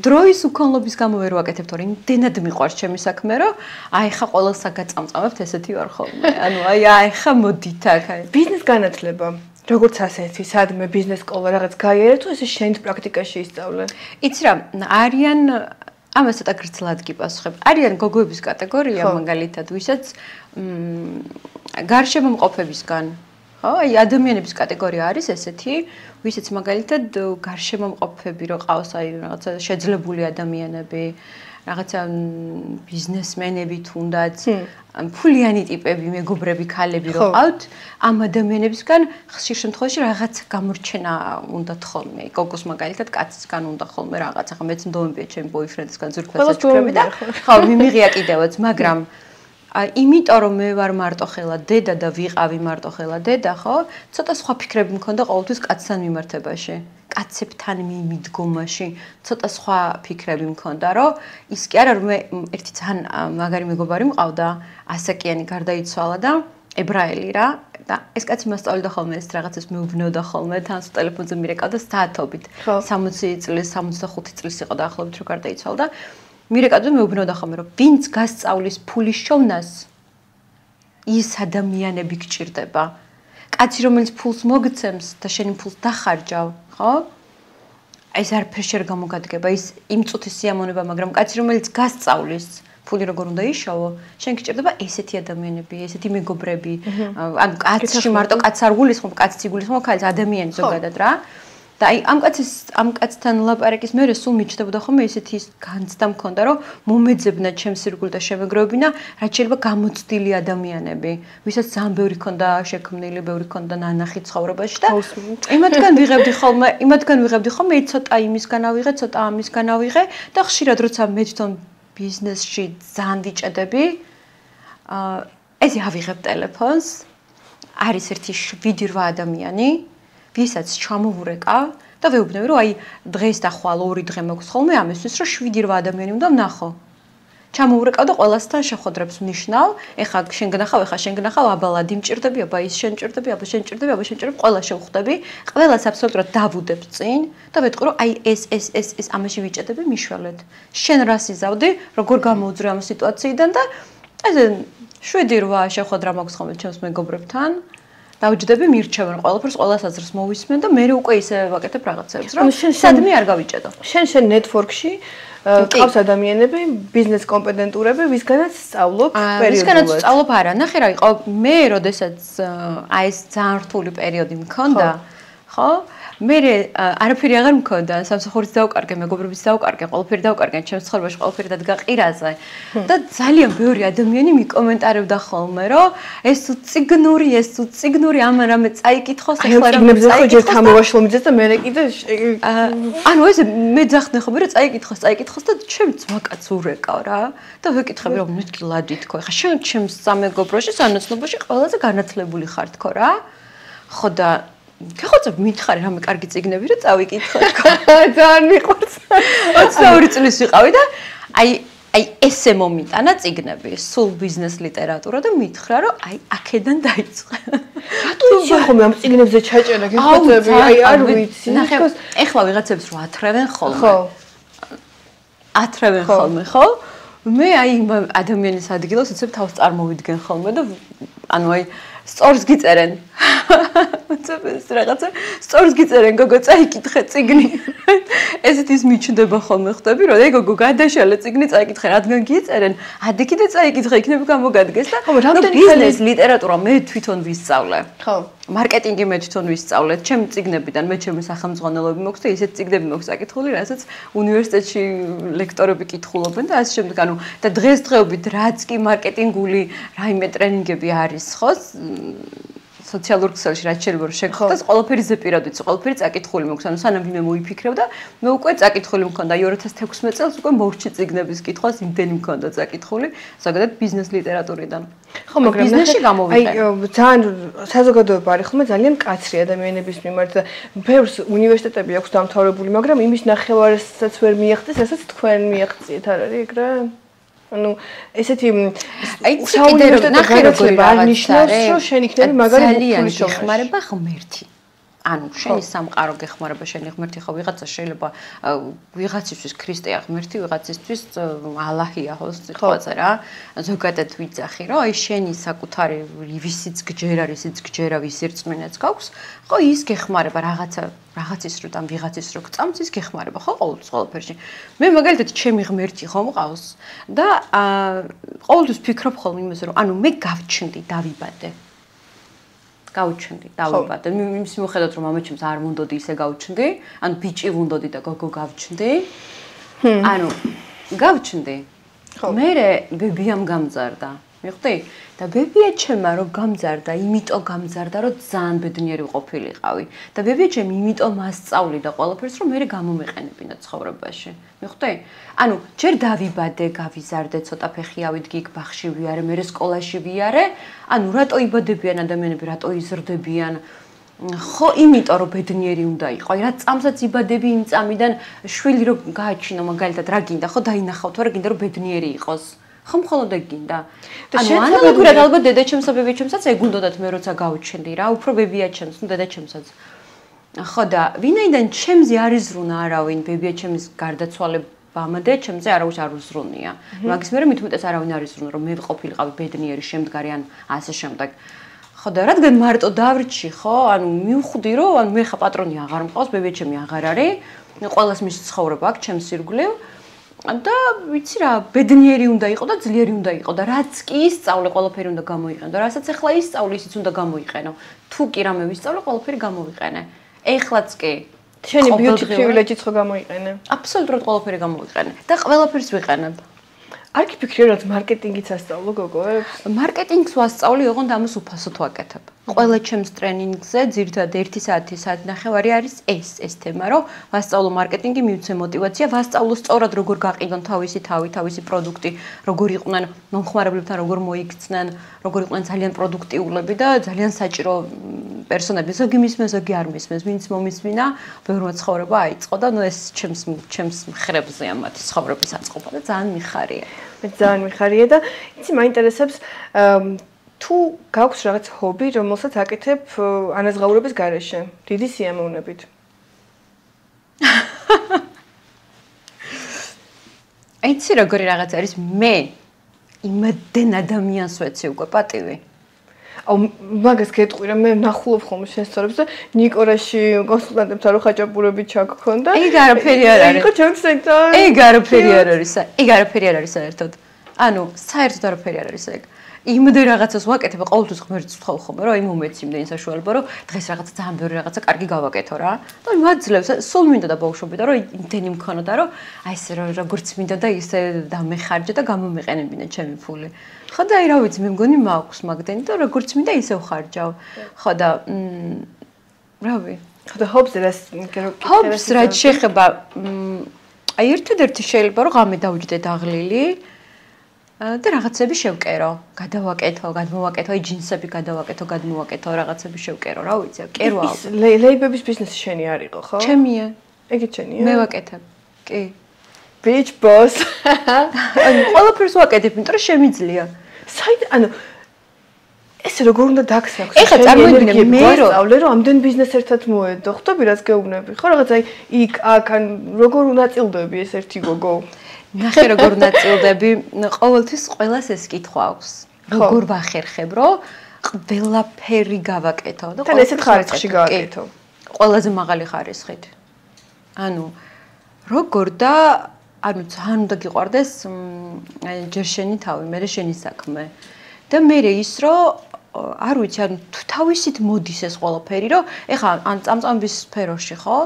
დროის უქონლობის გამო ვერ ვაკეთებ, თორე იმდენად მიყვარს ჩემი საქმე, რომ აი ხა ყველას საგაწამწამებთ, ესეთი ვარ ხოლმე. ანუ აი ხა მოდით აქ. ბიზნეს განათლება, როგორც ასეთი, სადმე ბიზნეს სკოლა რაღაც გაიარე თუ ესე შენ პრაქტიკაში ისწავლე? იცი რა, არიან ამას ცოტა გრძლად გიპასუხებ. არიან გოგოების კატეგორია მაგალითად, ვისაც გარშემომყოფებისგან, ხო? აი ადამიანების კატეგორია არის ესეთი, ვისაც მაგალითად გარშემომყოფები რო ყავს, აი რაღაცა შეძლებული ადამიანები, რაღაცა ბიზნესმენები თუნდაც, ფულიანი ტიპები, მეგობრები, ქალები რო ყავთ, ამ ადამიანებისგან ხშირ შემთხვევაში რაღაც გამორჩენა უნდათ ხოლმე. გოგოს მაგალითად კაცისგან უნდა ხოლმე რაღაც. ახლა მეც ნდომებია ჩემი ბოიფრენდისგან ზურგთვასაც ჩუქრები და ხო, მიმიღია კიდევაც, მაგრამ იმიტომ რომ მე ვარ მარტოხელა დედა და ვიყავი მარტოხელა დედა, ხო? ცოტა სხვა ფიქრები მქონდა ყოველთვის კაცთან მიმართებაში. კაცებთან მიდგომაში ცოტა სხვა ფიქრები მქონდა, რომ ის კი არა რომ მე ერთი ძალიან მაგარი მეგობარი მყავდა, ასაკიანი გარდაიცვალა და ებრაელი რა და ეს კაცი მასწავლიდა ხოლმე ეს რაღაცას მეუბნეოდა ხოლმე, თან ტელეფონზე მირეკავდა საათობით. 60 წლის, 65 წლის იყო დაახლოებით რომ გარდაიცვალა და მირეკავდა მეუბნეოდა ხოლმე რომ ვინც გასწავლის ფულის შოვნას ის ადამიანები გჭირდება. კაცი რომელიც ფულს მოგცემს და შენი ფულს დახარჯავ, ხო? ეს არაფერს ვერ გამოგადგება, ის იმ წუთის სიამოვნება, მაგრამ კაცი რომელიც გასწავლის ფული როგორ უნდა იშოვო, შენ გჭირდება ესეთი ადამიანები, ესეთი მეგობრები. ანუ კაცში მარტო კაცს არ გულისხმობ, კაცს იგულისხმობ, ქალს ადამიანი ზოგადად რა. და აი ამ კაცთან ლაპარაკის მერე სულ მიჩნდებოდა ხოლმე ესეთი განცდა მქონდა, რომ მომეძებნა ჩემს ირგვლივ და შემეგროვებინა, რაც შეიძლება გამოცდილი ადამიანები, ვისაც ძალიან ბევრი ქონდა შექმნილი, ბევრი ქონდა ნანახი ცხოვრებაში და იმათგან ვიღებდი ხოლმე, ცოტა იმისგან ავიღე, ცოტა ამისგან ავიღე და ხშირად როცა მე თვითონ ბიზნესში ძალიან ვიჭედები, ესე ავიღებ ტელეფონს, არის ერთი 7-8 ადამიანი ვისაც ჩამოვურეკა და ვეუბნები რომ აი დღეს და ხვალ 2 დღე მაქვს ხოლმე ამისთვის რომ 7-8 ადამიანი უნდა ვნახო. ჩამოვურეკავ და ყველასთან შეხვედრებს ვნიშნავ. ეხლა შენ გნახავ, აბალადი მჭირდები, აბა ის შენ მჭირდები, აბა შენ მჭირდები, ყველა შევხვდები. ყველას აბსოლუტურად დავუდებ წინ და ვეთქვი რომ აი ეს ამაში ვიჭედები მიშველეთ. შენ რას იზავდი, როგორ გამოუძრე ამ სიტუაციიდან და ესე 7-8 შეხვედრა მაქვს ხოლმე ჩემს მეგობრებთან. დავჯდები მირჩევენ ყველაფერს, ყველას აზრს მოვისმენ და მე უკვე ისე ვაკეთებ რაღაცებს, რომ სადმე არ გავიჭედო. შენ ნეტვორკში ყავს ადამიანები, ბიზნეს კომპეტენტურები, ვისგანაც სწავლობ პერიოდულად. ვისგანაც სწავლობ არა, ნახე რა იყო, მე როდესაც აი ეს ძალიან რთული პერიოდი მქონდა, ხო? მე არაფერი აღარ მქონდა, სამსახურიც დავკარგე, მეგობრებიც დავკარგე, ყველაფერი დავკარგე, ჩემს ცხოვრებაში ყველაფერი დადგა ყირაზე. და ძალიან ბევრი ადამიანი მიკომენტარებდა ხოლმე, რომ ეს ციგნური, ამან რამე წაიკითხოს, ახლა რამე წაიკითხოს. ჯერ თამოვაშლო მიძეს და მე კიდე ანუ ესე მე ძახნე ხოლმე, რომ წაიკითხოს და ჩემ ძმაკაც ურეკავ რა. და ვეკითხები რომ მეთქი ლადით ხო, ახლა შენ ჩემს სამეგობროში, სანაცნობოში ყველაზე განათლებული ხარ თქო რა. ხო და გახოცებ მითხარი რამე კარგი წიგნები რომ წავიკითხო თქო. ძალიან მიყვარს. 22 წლის ვიყავი და აი აი ესე მომიტანა წიგნები, სულ ბიზნეს ლიტერატურა და მითხრა, რომ აი აქედან დაიწყე. რატო იცი ხომ ამ წიგნებზე ჩაჭერა გეხვეწები? აი არ ვიცი. ნახე, ეხლა ვიღაცებს რო ათრევენ ხოლმე. ხო. ათრევენ ხოლმე, ხო? მე აი ადამიანის ადგილას იცებ თავს წარმოვიდგენ ხოლმე და ანუ აი სწორს გიწერენ. მოწეს რაღაცა სწორს გიწერენ გოგო წაიკითხე წიგნი. ესეთ ის მიჩნდება ხოლმე ხდები რომ აი გოგო გადაშალე წიგნი წაიკითხე რადგან გიწერენ ადიქი და წაიკითხე იქნებ გამოგადგეს და ხო რამდენი ბიზნეს ლიტერატურა მე თვითონ ვისწავლე. ხო მარკეტინგი მე თვითონ ვისწავლე. ჩემი წიგნებიდან მე ჩემი სახელმძღვანელოები მაქვს და ისეთ წიგნები მაქვს აკითხული, რასაც უნივერსიტეტში ლექტორები კითხულობენ და ასე შემდეგ. ანუ და დღესდღეობით რაც კი მარკეტინგული რაიმე ტრენინგები არის, ხო? სოციალურ ქსელში რაც შეიძლება რომ შეგხვდეს, ყველაფერი ზეპირად ვიცი, ყველაფერი წაკითხული მაქვს. ანუ სანამ ვინმე მოიფიქრებ და მე უკვე წაკითხული მქონდა 2016 წელს უკვე მორჩი წიგნების კითხვას იმდენი მქონდა წაკითხული, ზოგადად ბიზნეს ლიტერატურიდან. ხო, მაგრამ ბიზნესში გამოვიყენე. აი ძალიან საზოგადოება არის ხოლმე ძალიან მკაცრი ადამიანების მიმართ და ბევრს უნივერსიტეტები აქვს დამთავრებული, მაგრამ იმის ნახევარსაც ვერ მიაღწევს, რასაც თქვენ მიაღწიეთ, არ არის ეგრე? ანუ ესეთი აი საუნივერსიტეტო ნახე როგორი აღნიშნავს რომ შენ იქნები მაგარი ძალიან გეხმარება ღმერთი. ანუ შენი სამყარო გეხმარება შენი ღმერთი ხო ვიღაცა შეიძლება ვიღაცისთვის ქრისტეა ღმერთი ვიღაცისთვის ალაჰია ხო სიტყვაზე რა ზოგადად ვიძახი რომ აი შენი საკუთარი ვისიც გჯერ არის ის გჯერა ვის ირწმენაც გაქვს ხო ის გეხმარება რაღაცის რო და ვიღაცის რო გწამს ის გეხმარება ხო ყოველთვის ყველაფერში მე მაგალითად ჩემი ღმერთი ხო მყავს და ყოველთვის ფიქრობ ხოლმე იმაზე რომ ანუ მე გავჩნდი დავიბადე გავჩნდი, დავიბადე. იმის მიუხედავად რომ მამაჩემს არ ვუნდოდი ისე გავჩნდი, ანუ ბიჭი ვუნდოდი და გოგო გავჩნდი. ანუ გავჩნდი. მერე ბებიამ გამძარდა. მიხვდი? და ბებია ჩემმა რომ გამძარდა, იმიტომ გამძარდა, რომ ძალიან ბედნიერი ყოფილიყავი. და ბებია ჩემი იმიტომ მასწავლიდა ყველაფერს, რომ მე გამომეყენებინა ცხოვრებაში. მიხვდი? ანუ ჯერ დავიბადე, გავიზარდე, ცოტა ფეხი ავიდგი, ბაღში ვიარე, მე სკოლაში ვიარე. ანუ რატო იბადებიან ადამიანები, რატო იზრდებიან? ხო, იმიტომ რომ ბედნიერი უნდა იყო. აი რა წამსაც იბადები იმ წამიდან შვილი რომ გააჩინო მაგალითად რა გინდა, ხო დაინახავ თუ არა გინდა რომ ბედნიერი იყოს. ხომ მხოლოდ ეგ გინდა. ანუ ანალოგურად ალბათ დედაჩემსა ბებიაჩემსაც ეგ უნდათ მე როცა გავჩნდი რა, უფრო ბებიაჩემს, ნუ დედაჩემსაც. ხო და ვინაიდან ჩემზე არ იზრუნა არავინ ბებიაჩემის გარდაცვალებამდე, ჩემზე არავის არ უზრუნია. მაგის მერე მით უმეტეს არავინ არ იზრუნა, რომ მე ყოფილიყავი ბედნიერი შემდგარი ან ასე შემდეგ. ხო და რადგან მარტო დავრჩი, ხო, ანუ მივხვდი რომ ანუ მე ხა პატრონი აღარ მყავს, ბებიაჩემი აღარ არის, ყველას მის ცხოვრება აქვს, ჩემს ირგვლივ. და ვიცი რა, ბედნიერი უნდა იყო და ძლიერი უნდა იყო და რაც კი ისწავლე, ყველაფერი უნდა გამოიყენო და რასაც ახლა ისწავლე, ისიც უნდა გამოიყენო. თუ კი რამე ვისწავლე, ყველაფერი გამოვიყენე. ეხლაც კი. შენი ბიუთი პრივილეჯიც ხო გამოიყენე? აბსოლუტურად ყველაფერი გამოვიყენე და ყველაფერს ვიყენებ. არ გიფიქრე რომ მარკეტინგიც ასწავლო გოგოებს? მარკეტინგს ვასწავლი, ოღონდ ამას უფასოდ ვაკეთებ. ყველა ჩემს ტრენინგზე ძირითადად 1 საათი, საათნახევარი არის ეს თემა, რომ ვასწავლო მარკეტინგი, მივცე მოტივაცია, ვასწავლო სწორად როგორ გაყიდონ თავისი თავი, თავისი პროდუქტი, როგორ იყვნენ მომხმარებლებთან, როგორ მოიქცნენ, როგორ იყვნენ ძალიან პროდუქტიულები და ძალიან საჭირო პერსონები. ზოგი მისმენს, ზოგი არ მისმენს, ვინც მომისმინა, ბევრმა ცხოვრება აიწყო და ნუ ეს ჩემს მხრებზეა მათი ცხოვრების აწყობა და ძალიან მიხარია. მე ძალიან მიხარია და იცი მაინტერესებს თუ გაქვს რაღაც ჰობი, რომელსაც აკეთებ ანაზღაურების გარეშე, დიდი სიამოვნებით. იცი როგორი რაღაც არის მე იმედენ ადამიანს ვეცი უკვე პატივი. აუ მაგას გეტყვი რა მე ნახულობ ხოლმე შესწორებს და ნიკორაში კონსულტანტებთან რო ხაჭაპურები ჩაგქონდა. ეგ არაფერი არ არის. იყო ჩემს სექტორში. ეგ არაფერი არ არის. ეგ არაფერი არ არის საერთოდ. ანუ საერთოდ არაფერი არ არის ეგ. იმდე რაღაცას ვაკეთებ, ყოველთვის ღმერთს ვთხოვ ხოლმე, რომ აი მომეცი იმდენი საშუალება, რომ დღეს რაღაცა ძალიან ბევრი რაღაცა კარგი გავაკეთო რა. და მაძლევს, სულ მინდა და ბავშვობიდან, რომ იმდენი მქონოდა, რომ აი ესე როგორც მინდა და ისე დამეხარჯა და გამომეყენებინა ჩემი ფული. ხო და აი რა ვიცი, მე მგონი მაქვს მაგდენი და როგორც მინდა ისე ვხარჯავ. ხო და რავი. ხო და ჰობს რაც შეხება აი ერთადერთი შეიძლება რომ ღამე დავჯდე დაღლილი და რაღაცები შევკერო, გადავაკეთო, გადმოვაკეთო, აი ჯინსები გადავაკეთო, გადმოვაკეთო, რაღაცები შევკერო, რა ვიცი, კერვა. ლეიბების ბიზნესი შენი არ იყო, ხო? ჩემია. ეგეც შენია? მე ვაკეთებ. კი. bitch boss. ანუ ყველაფერს ვაკეთებ, იმიტომ რომ შემიძლია. ანუ ეს როგორ უნდა დაგსახსო? ეხლა წარმოიდგინე მე რომ ამდენ ბიზნეს ერთად მოედო, ხვდები რაც გეუბნები, ხო რაღაც აი იქ აქ ან როგორ უნაწილდები ეს ერთი გოგო? ნახე როგორ უნაწილდები, ყოველთვის ყველას ეს კითხვა აქვს. როგორ ვახერხებ, რომ ყველაფერი გავაკეთო და თან ესეთ ხარისხში გავაკეთო. ყველაზე მაღალი ხარისხით. ანუ როგორ და ანუ ძალიან უნდა გიყვარდეს ჯერ შენი თავი, მერე შენი საქმე. და მერე ის რომ არ ვიცი, ანუ თუ თავისით მოდის ეს ყველაფერი, რომ ეხლა ან წამწამების სფეროში ხო?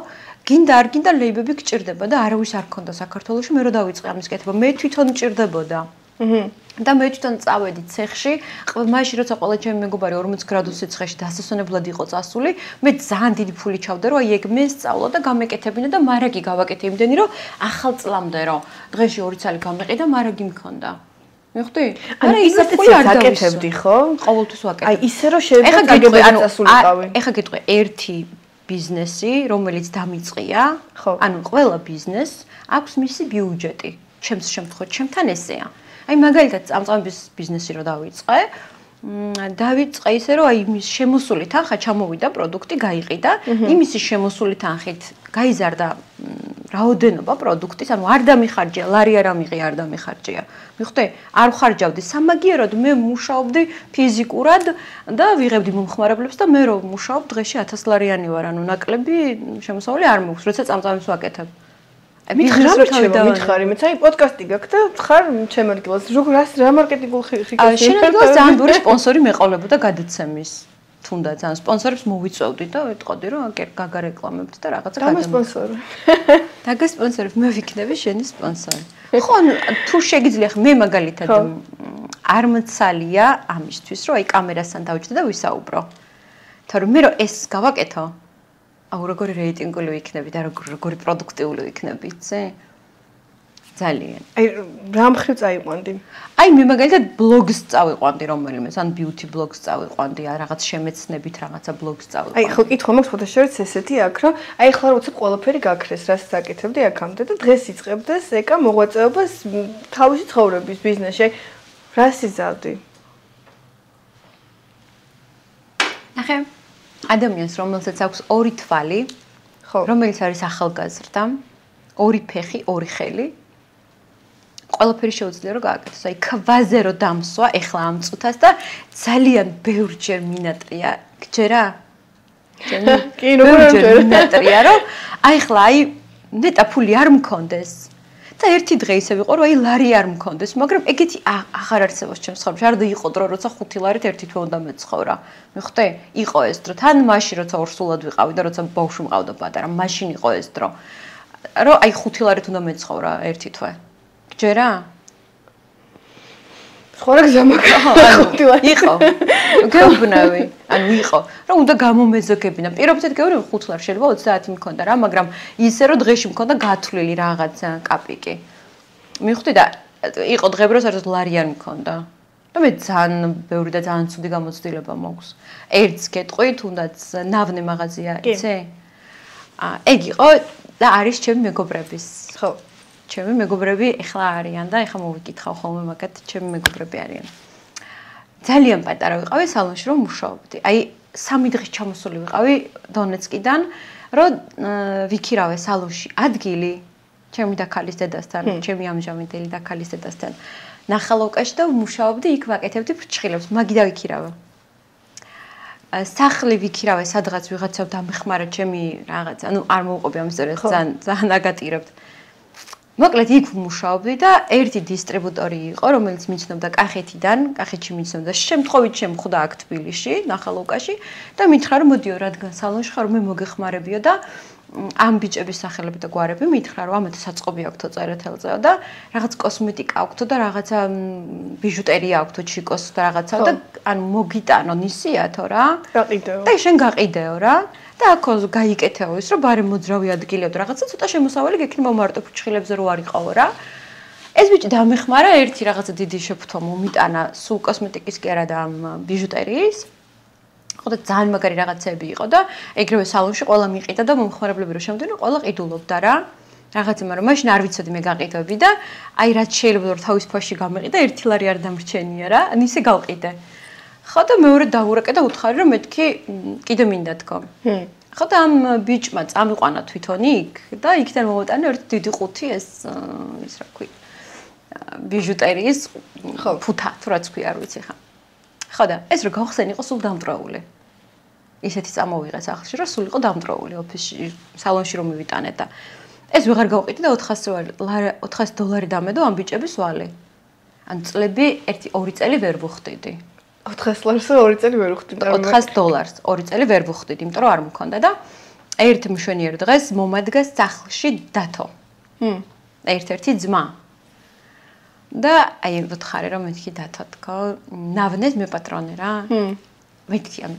გინდა არ გინდა ლეიბები გჭირდება და არავის არ ქონდა საქართველოში, მე რო დავიწყე ამის კეთება, მე თვითონ მჭირდებოდა. და მე თვითონ წავედი ცეხში, მაშინ როცა ყველა ჩემი მეგობარი 40 გრადუსი ციხეში დასასვენებლად იყო წასული, მე ძალიან დიდი ფული ჩავდა, რომ აი ეგ მე სწავლა და გამეკეთებინა და მარაგი გავაკეთე იმდენი, რომ ახალ წლამდე რომ დღეში 2 წელი გამეყიდა, მარაგი მქონდა. მიხდი? არა, ისე ფული არ დაკეთებდი, ხო? ყოველთვის ვაკეთებ. აი ისე რომ შეგაგებია წასულიყავი. ეხა გეტყვი, ერთი ბიზნესი, რომელიც დამიწყია, ანუ ყველა ბიზნესს აქვს მისი ბიუჯეტი. ჩემს შემთხვევაში, ჩემთან ესეა. აი მაგალითად წამწამების ბიზნესი რო დავიწყე ისე რომ აი იმის შემოსული თანხა ჩამოვიდა პროდუქტი გაიყიდა იმისი შემოსული თანხით გაიზარდა რაოდენობა პროდუქტის ანუ არ დამიხარჯია ლარი არ ამიღე არ დამიხარჯია მიხდე არ ხარჯავდი სამაგიეროდ მე მუშაობდი ფიზიკურად და ვიღებდი მომხმარებლებს და მე რომ მუშაობ დღეში 1000 ლარიანი ვარ ანუ ნაკლები შემოსავალი არ მაქვს როცა წამწამებს ვაკეთებ მითხარი, მეც აი პოდკასტი გაქვს და ხარ ჩემარგილას. რა მარკეტინგულ ხიკას? შენადგილას ძალიან ბევრი სპონსორი მეყოლებოდა გადაცემის. თუნდაც ან სპონსორებს მოვიწევდი და ვიტყოდი რომ გაგარეკლამებთ და რაღაცა გადამოსპონსორო. დაგასპონსორებ, მე ვიქნები შენი სპონსორი. ხო, თუ შეგიძლია მე მაგალითად არ მცალია ამისთვის, რომ აი კამერასთან დავჭდე და ვისაუბრო. თორემ მე რომ ეს გავაკეთო აუ როგორი რეიტინგული ვიქნები და როგორი პროდუქტიული ვიქნები, იცი? ძალიან. აი რა მხრივ წაიყვანდი? აი მე მაგალითად ბლოგს წავიყვანდი რომელიმეს, ან ბიუთი ბლოგს წავიყვანდი, რაღაც შემეცნებით რაღაცა ბლოგს წავიყვანდი. აი ხო კითხვა მაქვს ფოტოშორიც ესეთი აქ, რომ აი ახლა როცა ყველაფერი გაქრეს, რაც საკეთებდი აქამდე და დღეს იწყებდეს ეკა მოღვაწეობას თავისი ცხოვრების ბიზნესში. აი რას იზავდი? ნახე ადამიანს რომელსაც აქვს ორი თვალი, რომელიც არის ახალგაზრდა, ორი ფეხი, ორი ხელი, ყველაფერი შეუძლია რომ გააკეთოს. აი ქვაზე რომ დამსვა ეხლა ამ წუთას და ძალიან ბევრჯერ მინატრია. გჯერა? კი, ბევრჯერ მინატრია რომ აი ხლა აი ნეტა ფული არ მქონდეს. და ერთი დღე ისე ვიყო რომ აი ლარი არ მქონდეს, მაგრამ ეგეთი აღარ არსებობს ჩემს ცხოვრებაში. არ და იყო დრო, როცა 5 ლარით ერთი თვე უნდა მეცხოვრა. მიხდე? იყო ეს დრო. თან მაშინ როცა ორსულად ვიყავი და როცა ბავშვი მყავდა პატარა, მაშინ იყო ეს დრო. რომ აი 5 ლარით უნდა მეცხოვრა ერთი თვე. გჯერა? ხორა გზამაკა. იყო. გეუბნები. ანუ იყო. რომ უნდა გამომეზოგებინა. პირობითად გეუბნები 5 ლარი შეიძლება 30 მქონდა რა, მაგრამ ისე რომ დღეში მქონდა გათვლილი რაღაცა კაპიკი. მივხვდი და იყო დღეები რომ საერთოდ ლარი არ მქონდა. და მე ძალიან ბევრი და ძალიან ცუდი გამოცდილება მაქვს. ერთს გეტყვი, თუნდაც ნავნე მაღაზია, იცი? ეგ იყო და არის ჩემი მეგობრების. ხო. ჩემი მეგობრები ეხლა არიან და ეხლა მოვიკითხავ ხოლმე მაგათ ჩემი მეგობრები არიან. ძალიან პატარა ვიყავი სალონში რომ მუშაობდი. აი 3 დღის ჩამოსული ვიყავი დონეცკიდან, რომ ვიქირავე სალონში ადგილი ჩემი დაქალის დედასთან, ჩემი ამჟამინდელი დაქალის დედასთან. ნახალოვკაში და ვმუშაობდი, იქ ვაკეთებდი ფრჩხილებს, მაგი დავიქირავე. სახლი ვიქირავე, სადღაც ვიღაცამ დამეხმარა ჩემი რაღაც, ანუ არ მოვუყვები ამ ისტორიას, ძალიან აგატირებთ. მოკლედ იქ ვმუშაობდი და ერთი დისტრიბუტორი იყო, რომელიც მიცნობდა კახეთიდან, კახეთში მიცნობდა, შემთხვევით შემხვდა აქ თბილისში, ნახალოვკაში და მითხრა რომ მოდიო, რადგან სალონში ხარ, მე მოგეხმარებიო და ამ ბიჭების სახელები და გვარები მითხრა რომ ამათ საწყობი აქვთო წერეთელზეო და რაღაც კოსმეტიკა აქვთო და რაღაცა ბიჟუტერია აქვთო ჩიკოს და რაღაცა და ანუ მოგიტანო ნისიათო რა. გაყიდეო. და შენ გაყიდეო რა. და აქ გაიკეთეო ის რომ ბარემ მოძრავი ადგილებდა რაღაცა ცოტა შემოსავალი გექნება მარტო ფუჩხილებზე რო არიყავო რა. ეს ბიჭი დამეხმარა ერთი რაღაცა დიდი შეფუთვა მომიტანა სულ კოსმეტიკის კი არა და ამ ბიჟუტერიის. ხო და ძალიან მაგარი რაღაცები იყო და ეგრევე სალონში ყველა მიყიდა და მომხმარებლები რო შემდგენ ყველა ყიდულობდა რა. რაღაცა, მაგრამ მაშინ არ ვიცოდი მე გაყიდვები და აი რაც შეიძლება რომ თავის ფოში გამეყიდა 1 ლარი არ დამრჩენია რა, ან ისე გავყიდე. ხო და მეორე დავურეკე და უთხარი რომ მეთქი კიდე მინდა თქო. ხო და ამ ბიჭმა წამიყვანა თვითონ იქ და იქიდან მოვატანე ერთი დიდი ყუთი ეს რა ქვია ბიჟუტერიის ფუთა თუ რაც ქვია არ ვიცი ხა. ხო და ეს რო გავხსენი იყო სულ დამტრაული. ისეთი წამოვიღე სახლში რომ სულ იყო დამტრაული ოფისში სალონში რომ მივიტანე და ეს ვეღარ გავყიდი და $400 დამედო ამ ბიჭების ვალი. ან წლები 1-2 წელი ვერ ვუხდიდი. $400 2 წელი ვერ ვუხდიდი. $400 2 წელი ვერ ვუხდიდი, იმიტომ რომ არ მქონდა და ერთ მშვენიერ დღეს მომადგა სახლში დათო. ერთ-ერთი ძმა. და აი ვთხარი რომ მეთქი დათო თქო, ნავნეს მეპატრონე რა. მეთქი ამ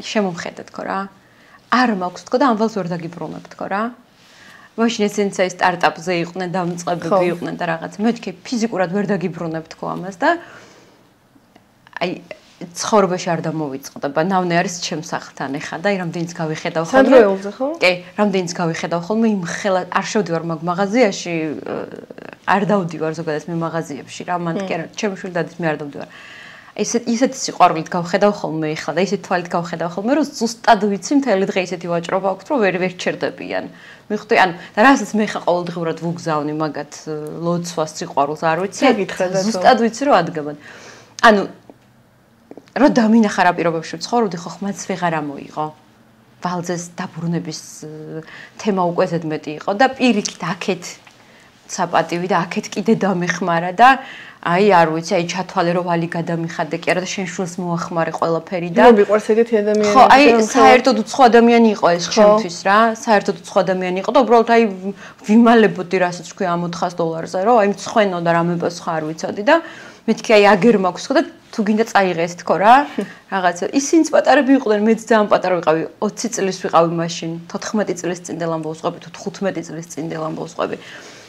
შემომხედე თქო რა. არ მაქვს თქო და ამბავს ვერ დაგიბრუნებ თქო რა. მაშინ ესენც აი სტარტაპზე იყვნენ დამწყებები იყვნენ და რაღაც. მეთქი ფიზიკურად ვერ დაგიბრუნებ თქო ამას და აი ცხოვრებაში არ დამოვიწყდება. ნავნე არის ჩემს სახლთან ეხა და აი რამდენიც გავიხედავ ხოლმე. სანდროელზე ხო? კი, რამდენიც გავიხედავ ხოლმე იმ ხელა არ შევდივარ მაგ მაღაზიაში, არ დავდივარ ზოგადად მე მაღაზიებში რა, მანდ კი არა, ჩემი შვილი დადის მე არ დავდივარ. ისეთი სიყვარულით გავხედავ ხოლმე ეხლა და ისეთი თვალით გავხედავ ხოლმე, რომ ზუსტად ვიცი მთელი დღე ისეთი ვაჭრობა აქვს, რომ ვერ ჩერდებიან. მიხვდი, ანუ და რასაც მე ხა ყოველდღურად ვუგზავნი მაგათ ლოცვას სიყვარულს არ ვიცი. ზუსტად ვიცი რომ ადგებად. ანუ რო დამინახა რა პირობებში ვცხოვრობდი, ხო ხმაც ვეღარ ამოიღო. ვალზეს დაბრუნების თემა უკვე ზედმეტი იყო და პირიქით აქეთ საპატივი და აქეთ კიდე დამეხმარა და აი არ ვიცი, აი ჩათვალე რომ ვალი გადამიხადე კი არა და შენ შულს მოახმარე ყველაფერი და მე მიყვარს ეგეთი ადამიანები. ხო, აი საერთოდ უცხო ადამიანი იყო ეს ჩემთვის რა, საერთოდ უცხო ადამიანი იყო და უბრალოდ აი ვიმალებოდი რასაც თქვი ამ $400-ზე, რომ აი მცხვენო და რამებას ხარ ვიცოდი და მეთქი აი აგერ მაქვს ხო და თუ გინდა წაიღეს თქო რა რაღაცა ისინიც პატარები იყვნენ მეც ძალიან პატარა ვიყავი 20 წლის ვიყავი მაშინ 14 წლის წინ დელ ამბავს ყვები თუ 15 წლის წინ დელ ამბავს ყვები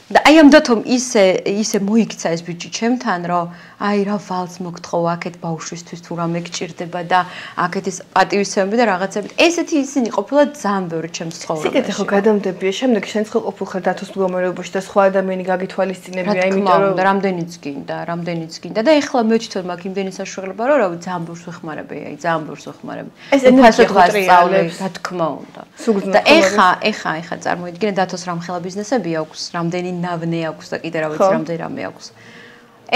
და აი ამ დათომ ისე მოიქცა ეს ბიჭი ჩემთან რომ აი რა ვალს მოგთხოვ აქეთ ბავშვისთვის თუ რამე გჭირდება და აქეთ ის პატივისცემები და რაღაცები ესეთი ისინი ყოფილად ძალიან ბევრი ჩემს ცხოვრებაში სიკეთე ხო გადამდებია შემდეგ შენ ხო ყოფილ ხარ დათოს მდგომარეობაში და სხვა ადამიანი გაგითვალისწინებია იმიტომ რომ რამდენიც გინდა და ეხლა მე თვითონ მაგ იმდენი საშუალება რომ რავი ძალიან ბევრს ვეხმარები აი ძალიან ბევრს ვეხმარები ეს ენერგია გასწავლებს რა თქმა უნდა და ეხა წარმოიდგინე დათოს რამხელა ბიზნესები აქვს რამდენი ნავნე აქვს და კიდე რა ვიცი რამდენი რამე აქვს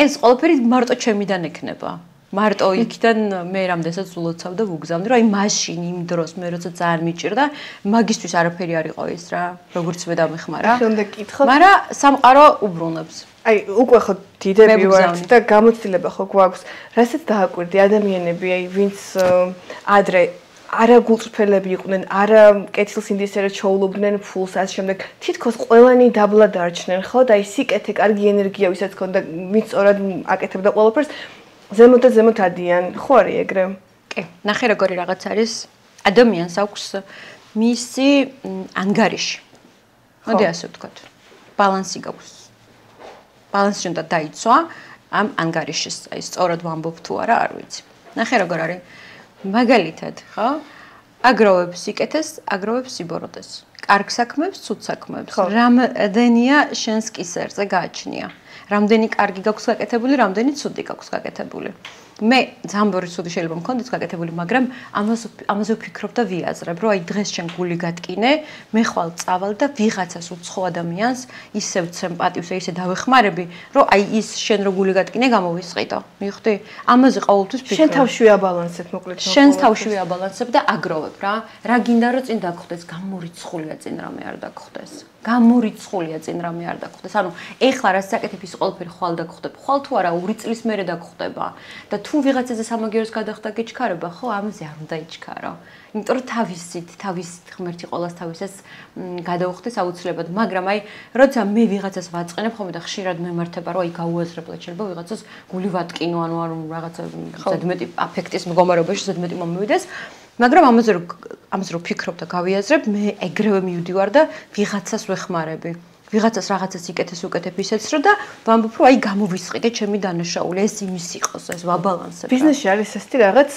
ეს ყველაფერი მარტო ჩემიდან ექნება მარტო იქიდან მე რამდენსაც ულოცავ და ვუგზავნი რომ აი მაშინ იმ დროს მე როცა ძალიან მიჭირდა მაგისთვის არაფერი არ იყო ის რა როგორც მე დამეხმარა შემდეგ კითხო მაგრამ სამყარო უბრუნებს აი უკვე ხო დიდები ვართ და გამოცდილება ხო გვაქვს რასაც დააკვირდი ადამიანები აი ვინც ადრე არა გულწრფელები იყვნენ, არა კეთილსინდისერად ჩაულობდნენ ფულს, ასე შემდეგ. თითქოს ყველანი დაბლა დარჩნენ, ხო? და ის სიკეთე, კარგი ენერგია, ვისაც ქონდა, ვინც სწორად აკეთებდა ყველაფერს, ზემოთ და ზემოთ ადიან. ხო არის ეგრე? კი. ნახე როგორი რაღაც არის. ადამიანს აქვს მისი ანგარიში. მოდი ასე ვთქვათ. ბალანსი გაქვს. ბალანსი უნდა დაიცვა ამ ანგარიშის. აი სწორად ვამბობ თუ არა, არ ვიცი. ნახე როგორ არის. მაგალითად, ხო? აგროვებს სიკეთეს, აგროვებს სიბოროტეს. კარგ საქმებს, ცუდ საქმებს. რამდენია შენს კისერზე გააჩნია. რამდენი კარგი გაქვს გაკეთებული, რამდენი ცუდი გაქვს გაკეთებული. მე ძალიან ბევრი ცუდი შეიძლება მქონდეს გაკეთებული, მაგრამ ამაზე ვფიქრობ და ვიაზრებ, რომ აი დღეს შენ გული გატკინე, მე ხვალ წავალ და ვიღაცას უცხო ადამიანს ისევ ცემ პატივს, ისე დავეხმარები, რომ აი ის შენ რო გული გატკინე გამოვისყიდო. მიხვდი? ამაზე ყოველთვის ვფიქრობ. შენ თავშივე აბალანსებ მოკლედ. შენს თავშივე აბალანსებ და აგროვებ რა. რა გინდა რომ წინ დაგხვდეს, გამორიცხულია წინ რამე არ დაგხვდეს. გამორიცხულია წინ რამე არ დაგხვდეს. ანუ ეხლა რაც საკეთებ ის ყველაფერი ხვალ დაგხვდება. ხვალ თუ არა 2 წლის მერე დაგხვდება და თუ ვიღაცაზე სამაგიეროს გადახდა გეჩქარება, ხო, ამაზე არ უნდა იჩქარო. იმიტომ რომ თავის ღმერთი ყოველას თავისას გადაუხდეს აუცილებლად, მაგრამ აი, როცა მე ვიღაცას ვაწყენებ ხოლმე და ხშირად მემართება, რომ აი გაუაზრებლად შეიძლება ვიღაცას გული ვატკინო, ანუ რაღაცა ზედმეტი აფექტის მდგომარეობაში ზედმეტი მომივიდეს, მაგრამ ამაზე რომ ვფიქრობ და გავიაზრებ, მე ეგრევე მივდივარ და ვიღაცას ვეხმარები. ვიღაცას რაღაცას იკეთეს უკეთებ ისეც რომ და ვამბობ რომ აი გამოვისყიდე ჩემი დანაშაული ეს იმის იყოს ეს ვაბალანსებ ბიზნესში არის ესეთი რაღაც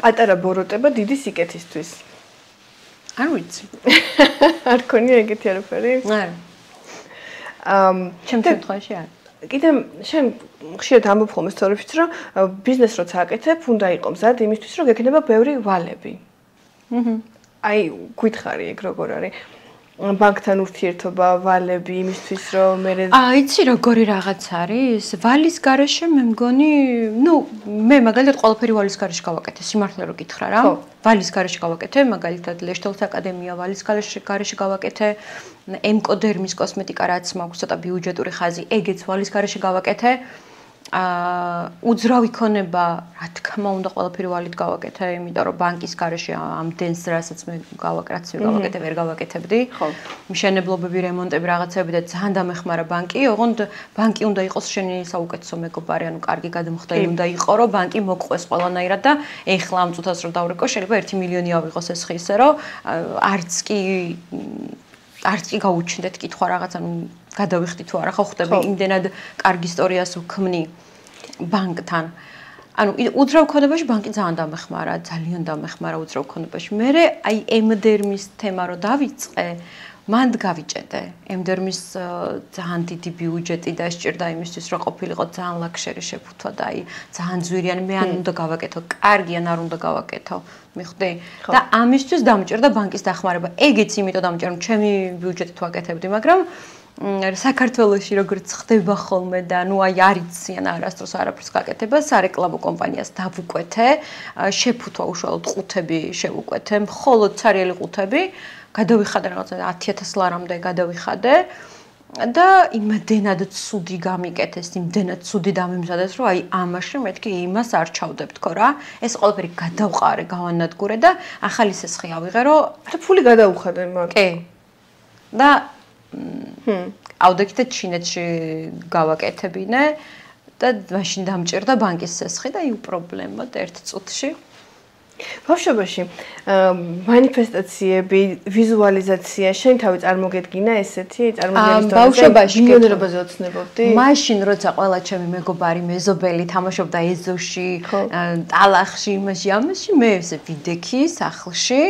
პატარა ბოროტება დიდი სიკეთისთვის არ ვიცი. არ ქონია ეგეთი არაფერი? არა. ჩემ შემთხვევაში არა. კიდე შენ ხშირად ამბობ ხოლმე სტორიებში, რომ ბიზნესს როცა აკეთებ, უნდა იყო მზად იმისთვის, რომ გექნება ბევრი ვალები. აი, გითხარი ეგ როგორ არის? ბანკთან ურთიერთობა, ვალები იმისთვის, რომ მე იცი როგორი რაღაც არის? ვალის garaშე მე მგონი, მე მაგალითად ყველაფერი ვალის garaშე გავაკეთე, სიმართლე რო გითხრა რა. ვალის garaშე გავაკეთე, მაგალითად ლეშტოლის აკადემია ვალის garaშე გავაკეთე, ემკოდერმის კოსმეტიკა რაც მაქვს ცოტა ბიუჯეტური ხაზი, ეგეც ვალის garaშე გავაკეთე. უძრავი ქონება, რა თქმა უნდა, ყველაფერი ვალით გავაკეთე, იმიტომ რომ ბანკის garaშე ამდენს რასაც მე გავაკეთე, ვერ გავაკეთებდი. მშენებლობები, რემონტები, რაღაცები და ძალიან დამეხმარა ბანკი, ოღონდ ბანკი უნდა იყოს შენი საუკეთესო მეგობარი, ანუ კარგი გადამხდელი უნდა იყო, რომ ბანკი მოგყვეს ყველანაირად და ეხლა ამ წუთას რო დავრეკო, შეიძლება 1 მილიონი ავიღოს ეს ხი ისე, რომ არც კი გაუჩნდეთ კითხვა რაღაც, ანუ გადავიხდი თუ არა, ხო ხვდები იმდენად კარგი ისტორიას ვქმნი ბანკთან. ანუ უძრავ ქონებაში ბანკი ძალიან დამეხმარა უძრავ ქონებაში. მე აი ემდერმის თემა რო დავიწყე, მანდ გავიჭედე. ემდერმის ძალიან დიდი ბიუჯეტი დასჭირდა იმისთვის, რომ ყოფილიყო ძალიან ლაქშერი შეფუთვა და აი ძალიან ძვირიანი, მე ან უნდა გავაკეთო, კარგი ან არ უნდა გავაკეთო. მიხვდი? და ამისთვის დამჭირდა ბანკის დახმარება. ეგეც იმიტომ დამჭირდა, რომ ჩემი ბიუჯეტით ვაკეთებდი, მაგრამ საქართველოში როგორც ხდება ხოლმე და ნუ აი არიციან არასდროს არაფერს გაკეთება, სარეკლამო კომპანიას დავუკვეთე, შეფუთვა უშუალოდ ყუთები შევუკვეთე, მხოლოდ ცარიელი ყუთები, გადავიხადე რაღაცა 10000 ლარამდე გადავიხადე და იმდენად ცუდი გამიკეთეს, იმდენად ცუდი დამიმზადეს, რომ აი ამაში მეთქი იმას არ ჩავდებ თქო რა. ეს ყველაფერი გადავყარე, გავანადგურე და ახალი სესხი ავიღე, რომ ფული გადაუხადე მაგ. კი. და ავდექით ჩინეთში გავაკეთებინე და მაშინ დამჭირდა ბანკის სესხი და იუ პრობლემად 1 წუთში. ბავშვობაში მანიფესტაციები, ვიზუალიზაცია, შენ თავი წარმოგედგინა ესეთი წარმოგედგინა ბავშვობაში მილიონერებაზე ოცნებობდი? მაშინ როცა ყველა ჩემი მეგობარი მეზობელი თამაშობდა ეზოში, ტალახში, ამაში მე ესე ვიდექი სახლში.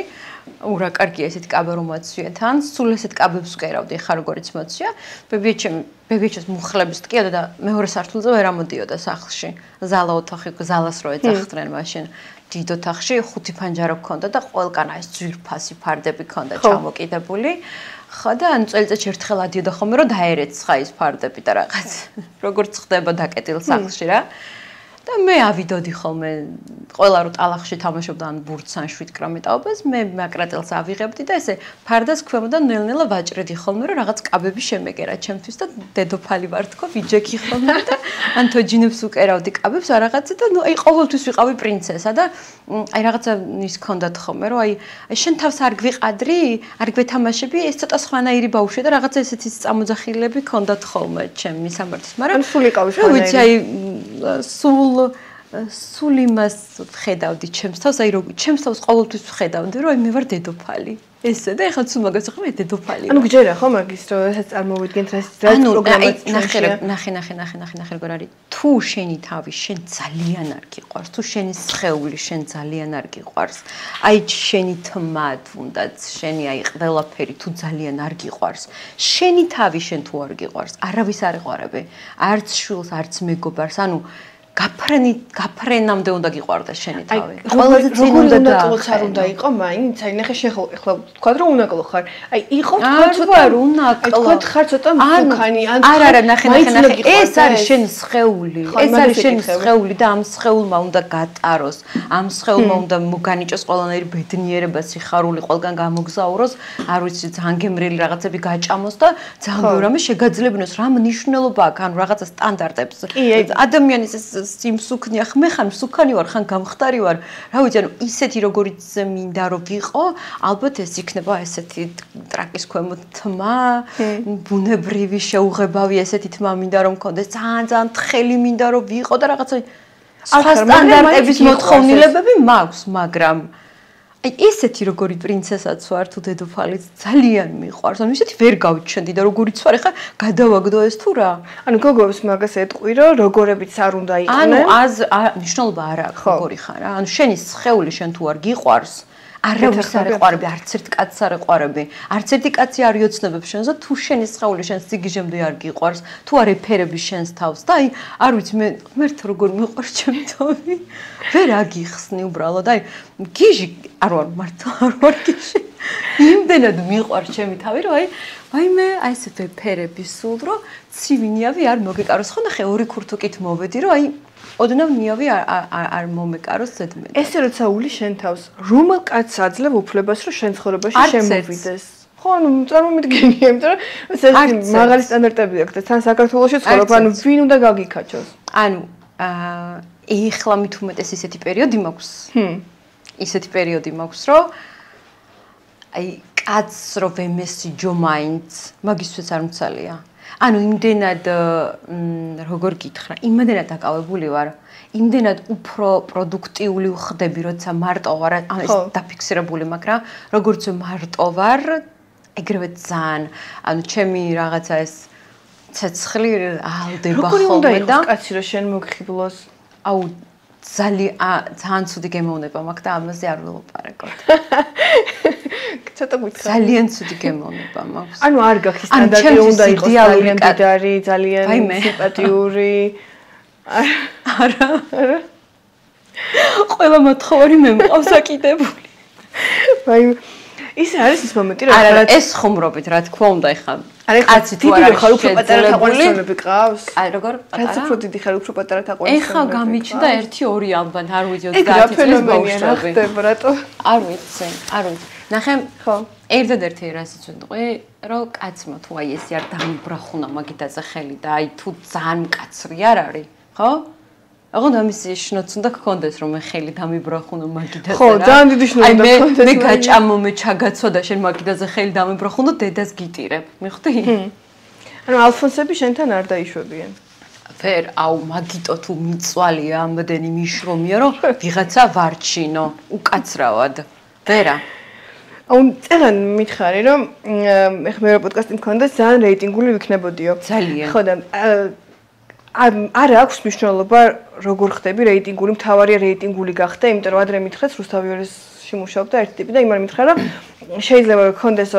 ურა კარგია ესეთი კაბა რომ მოცვია თან, სულ ესეთ კაბებს ვკერავდი, ხა როგორიც მოცვია. ბებიაჩემს მუხლებს ტკიოდა და მეორე სართულზე ვერ ამოდიოდა სახლში. ზალა ოთახი, ზალას რო ეძახდნენ მაშინ. დიდ ოთახში 5 ფანჯარა გქონდა და ყველგან ეს ძვირფასი ფარდები გქონდა ჩამოკიდებული. ხო და ან წელიწადში ერთხელ ადიოდა ხოლმე რომ დაერეცხა ის ფარდები და რაღაც. როგორც ხდება დაკეტილ სახლში რა. და მე ავიდოდი ხოლმე ყველა რო ტალახში თამაშობდა ან ბურთს ან შვიდკრამეტაობას მე მაკრატელს ავიღებდი და ესე ფარდას ქვემოდან ნელ-ნელა ვაჭრედი ხოლმე რომ რაღაც კაბები შემეკერა ჩემთვის და დედოფალი ვარ თქო ვიჯექი ხოლმე და ან თოჯინებს უკერავდი კაბებს ან რაღაცა და ნუ აი ყოველთვის ვიყავი პრინცესა და აი რაღაცა ის ქონდათ ხოლმე რომ აი შენ თავს არ გვიყადრი არ გვეთამაშები ეს ცოტა სხვანაირი ბავშვია და რაღაცა ესეთი წამოძახილები ქონდათ ხოლმე ჩემი სამართლის მაგრამ სულ იყავი სხვანაირი ვიცი აი სულ იმას ვხედავდი ჩემს თავს, აი როგორ ჩემს თავს ყოველთვის ვხედავდი, რომ მე ვარ დედოფალი. ესე და ეხლა თუ მაგას ახლა მე დედოფალი ვარ. ანუ გჯერა ხო მაგის რომ ესაც წარმოვიდგენთ რა პროგრამაც ნახე როგორ არის. თუ შენი თავი შენ ძალიან არ გიყვარს, თუ შენი სხეული შენ ძალიან არ გიყვარს, აი შენი თმა თუნდაც, შენი აი ყველაფერი თუ ძალიან არ გიყვარს, შენი თავი შენ თუ არ გიყვარს, არავის არ ეყვარები. არც შვილს, არც მეგობარს, ანუ გაფრენამდე უნდა გიყვარდეს შენი თავი. ყველაზე წინ უნდა დააკლოც არ უნდა იყო მაინც, აი ნახე ახლა თქვა რომ უნაკლო ხარ. აი იყო თქვა ცოტა უნაკლო. თქვა ხარ ცოტა მსუქანი ან არა ნახე ეს არის შენი სხეული. ეს არის შენი სხეული და ამ სხეულმა უნდა გატაროს. ამ სხეულმა უნდა მოგანიჭოს ყველანაირი ბედნიერება, სიხარული ყველგან გამოგზაუროს, არ ვიცი ძალიან გემრიელი რაღაცები გაჭამოს და ძალიან ბევრ რამე შეგაძლებინოს. რა მნიშვნელობა აქვს ან რაღაცა სტანდარტებს. ადამიანის სიმსუქნია ხმე ხან მსუქანი ვარ ხან გამხდარი ვარ რა ვიცი ანუ ისეთი როგორიც მინდა რომ ვიყო ალბათ ეს იქნება ესეთი ტრაკის ქვემოთ თმა ბუნებრივი შეუღებავი ესეთი თმა მინდა რომ მქონდეს ძალიან თხელი მინდა რომ ვიყო და რაღაცა სტანდარტების მოთხოვნილებები მაქვს მაგრამ აი ესეთი როგორი პრინცესაც ვარ თუ დედოფალიც ძალიან მიყვარს. ანუ ისეთი ვერ გავჩენდი და როგორიც ვარ ახლა გადავაგდო ეს თუ რა. ანუ გოგოებს მაგას ეტყვი რომ როგორებიც არ უნდა იყვნენ. ანუ მნიშვნელობა არ აქვს როგორი ხარ რა. ანუ შენი სხეული შენ თუ არ გიყვარს, არავის არ ეყარები, არც ერთ კაცს არ ეყარები. არც ერთი კაცი არ იოცნებებს შენს და თუ შენი სხეული შენს სიგიჟემდე არ გიყვარს, თუ არ ეფერები შენს თავს და აი, არ ვიცი მე როგორ მიყვარს ჩემი თავი. ვერ აგიხსნი უბრალოდ, აი, გიჟი არ ვარ მართლა არ ვარ გიჟი. იმდენად მიყვარს ჩემი თავი, რომ აი მე აი ესე ვეფერები სულ, რომ ცივი ნიავი არ მოგეკაროს. ხო ნახე, ორი ქურთუკით მოვედი, რომ აი ოდნავ ნიავი არ მომეკაროს ზედმეტად. ესე როცა ული შენ თავს, რომელ კაცს აძლევ უფლებას, რომ შენ ცხოვრებაში შემოვიდეს? ხო, ანუ წარმომიდგენია, იმიტომ რომ ეს მაღალი სტანდარტები აქვს და თან საქართველოში ცხოვრობ, ანუ ვინ უნდა გაგიქაჩოს? ანუ ეხლა მით უმეტეს ისეთი პერიოდი მაქვს. ისეთი პერიოდი მაქვს, რომ აი კაცს რო ვემესიჯო მაინც, მაგისთვის არ მცალია. ანუ იმდენად როგორ გითხრა, იმდენად დაკავებული ვარ, იმდენად უფრო პროდუქტიული ვხდები, როცა მარტო ვარ, ანუ ეს დაფიქსირებული, მაგრამ როგორც მარტო ვარ, ეგრევე ძალიან, ანუ ჩემი რაღაცა ეს ცეცხლი ალდება ხოლმე და როგორ უნდა იყოს კაცი რომ შენ მოგხიბლოს? აუ ძალიან ცუდი გემოვნება მაქვს და ამაზე არ ვილაპარაკოთ. ცოტა გითხრა. ძალიან ცუდი გემოვნება მაქვს. ანუ არ გაქვს სტანდარტი უნდა იყოს ძალიან მდიდარი, ძალიან სიმპათიური. არა. ყველა მოთხოვარი მე მყავს აკიდებული. აი ის არის ის მომენტი რომ არა ეს ხუმრობით რა თქმა უნდა ეხლა კაცი თუ არ არის ხარ უფრო პატარა თაყვანისმცემლები ყავს? აი როგორ პატარა? რაც უფრო დიდი ხარ უფრო პატარა თაყვანისმცემლები. ეხლა გამიჩნდა 1-2 ალბათ არ ვიცი 30 წლის ბავშვები. ხდება რატო? არ ვიცი. ნახე ხო ერთადერთი რასაც ვიტყვი რომ კაცმა თუ აი ესე არ დამიბრახუნა მაგიდაზე ხელი და აი თუ ძალიან მკაცრი არ არის ხო? აღონ ამის შნოც უნდა გქონდეს რომ მე ხელი დამიბრახუნო მაგიდაზე რა. ხო, ძალიან დიდი შნო უნდა გქონდეს. მე გაჭამო მე ჩაგაცვა და შენ მაგიდაზე ხელი დამიბრახუნო დედას გიტირებ. მიხვდი? ანუ ალფონსები შენთან არ დაიშვებიან. ვერ, აუ მაგიტო თუ მიწვალია ამდენი მიშრომია რომ ვიღაცა ვარჩინო უკაცრავად. ვერა. აუ წერან მითხარი რომ ეხლა მე რა პოდკასტი მქონდა ძალიან რეიტინგული ვიქნებოდიო. ძალიან. ხო და არ აქვს მნიშვნელობა როგორ ხდები რეიტინგული, მთავარი რეიტინგული გახდა, იმიტომ რომ ადრე მითხრეს რუსთავიორესში მუშაობდა ერთი ტიპი და იმან მითხრა რომ შეიძლება გქონდეს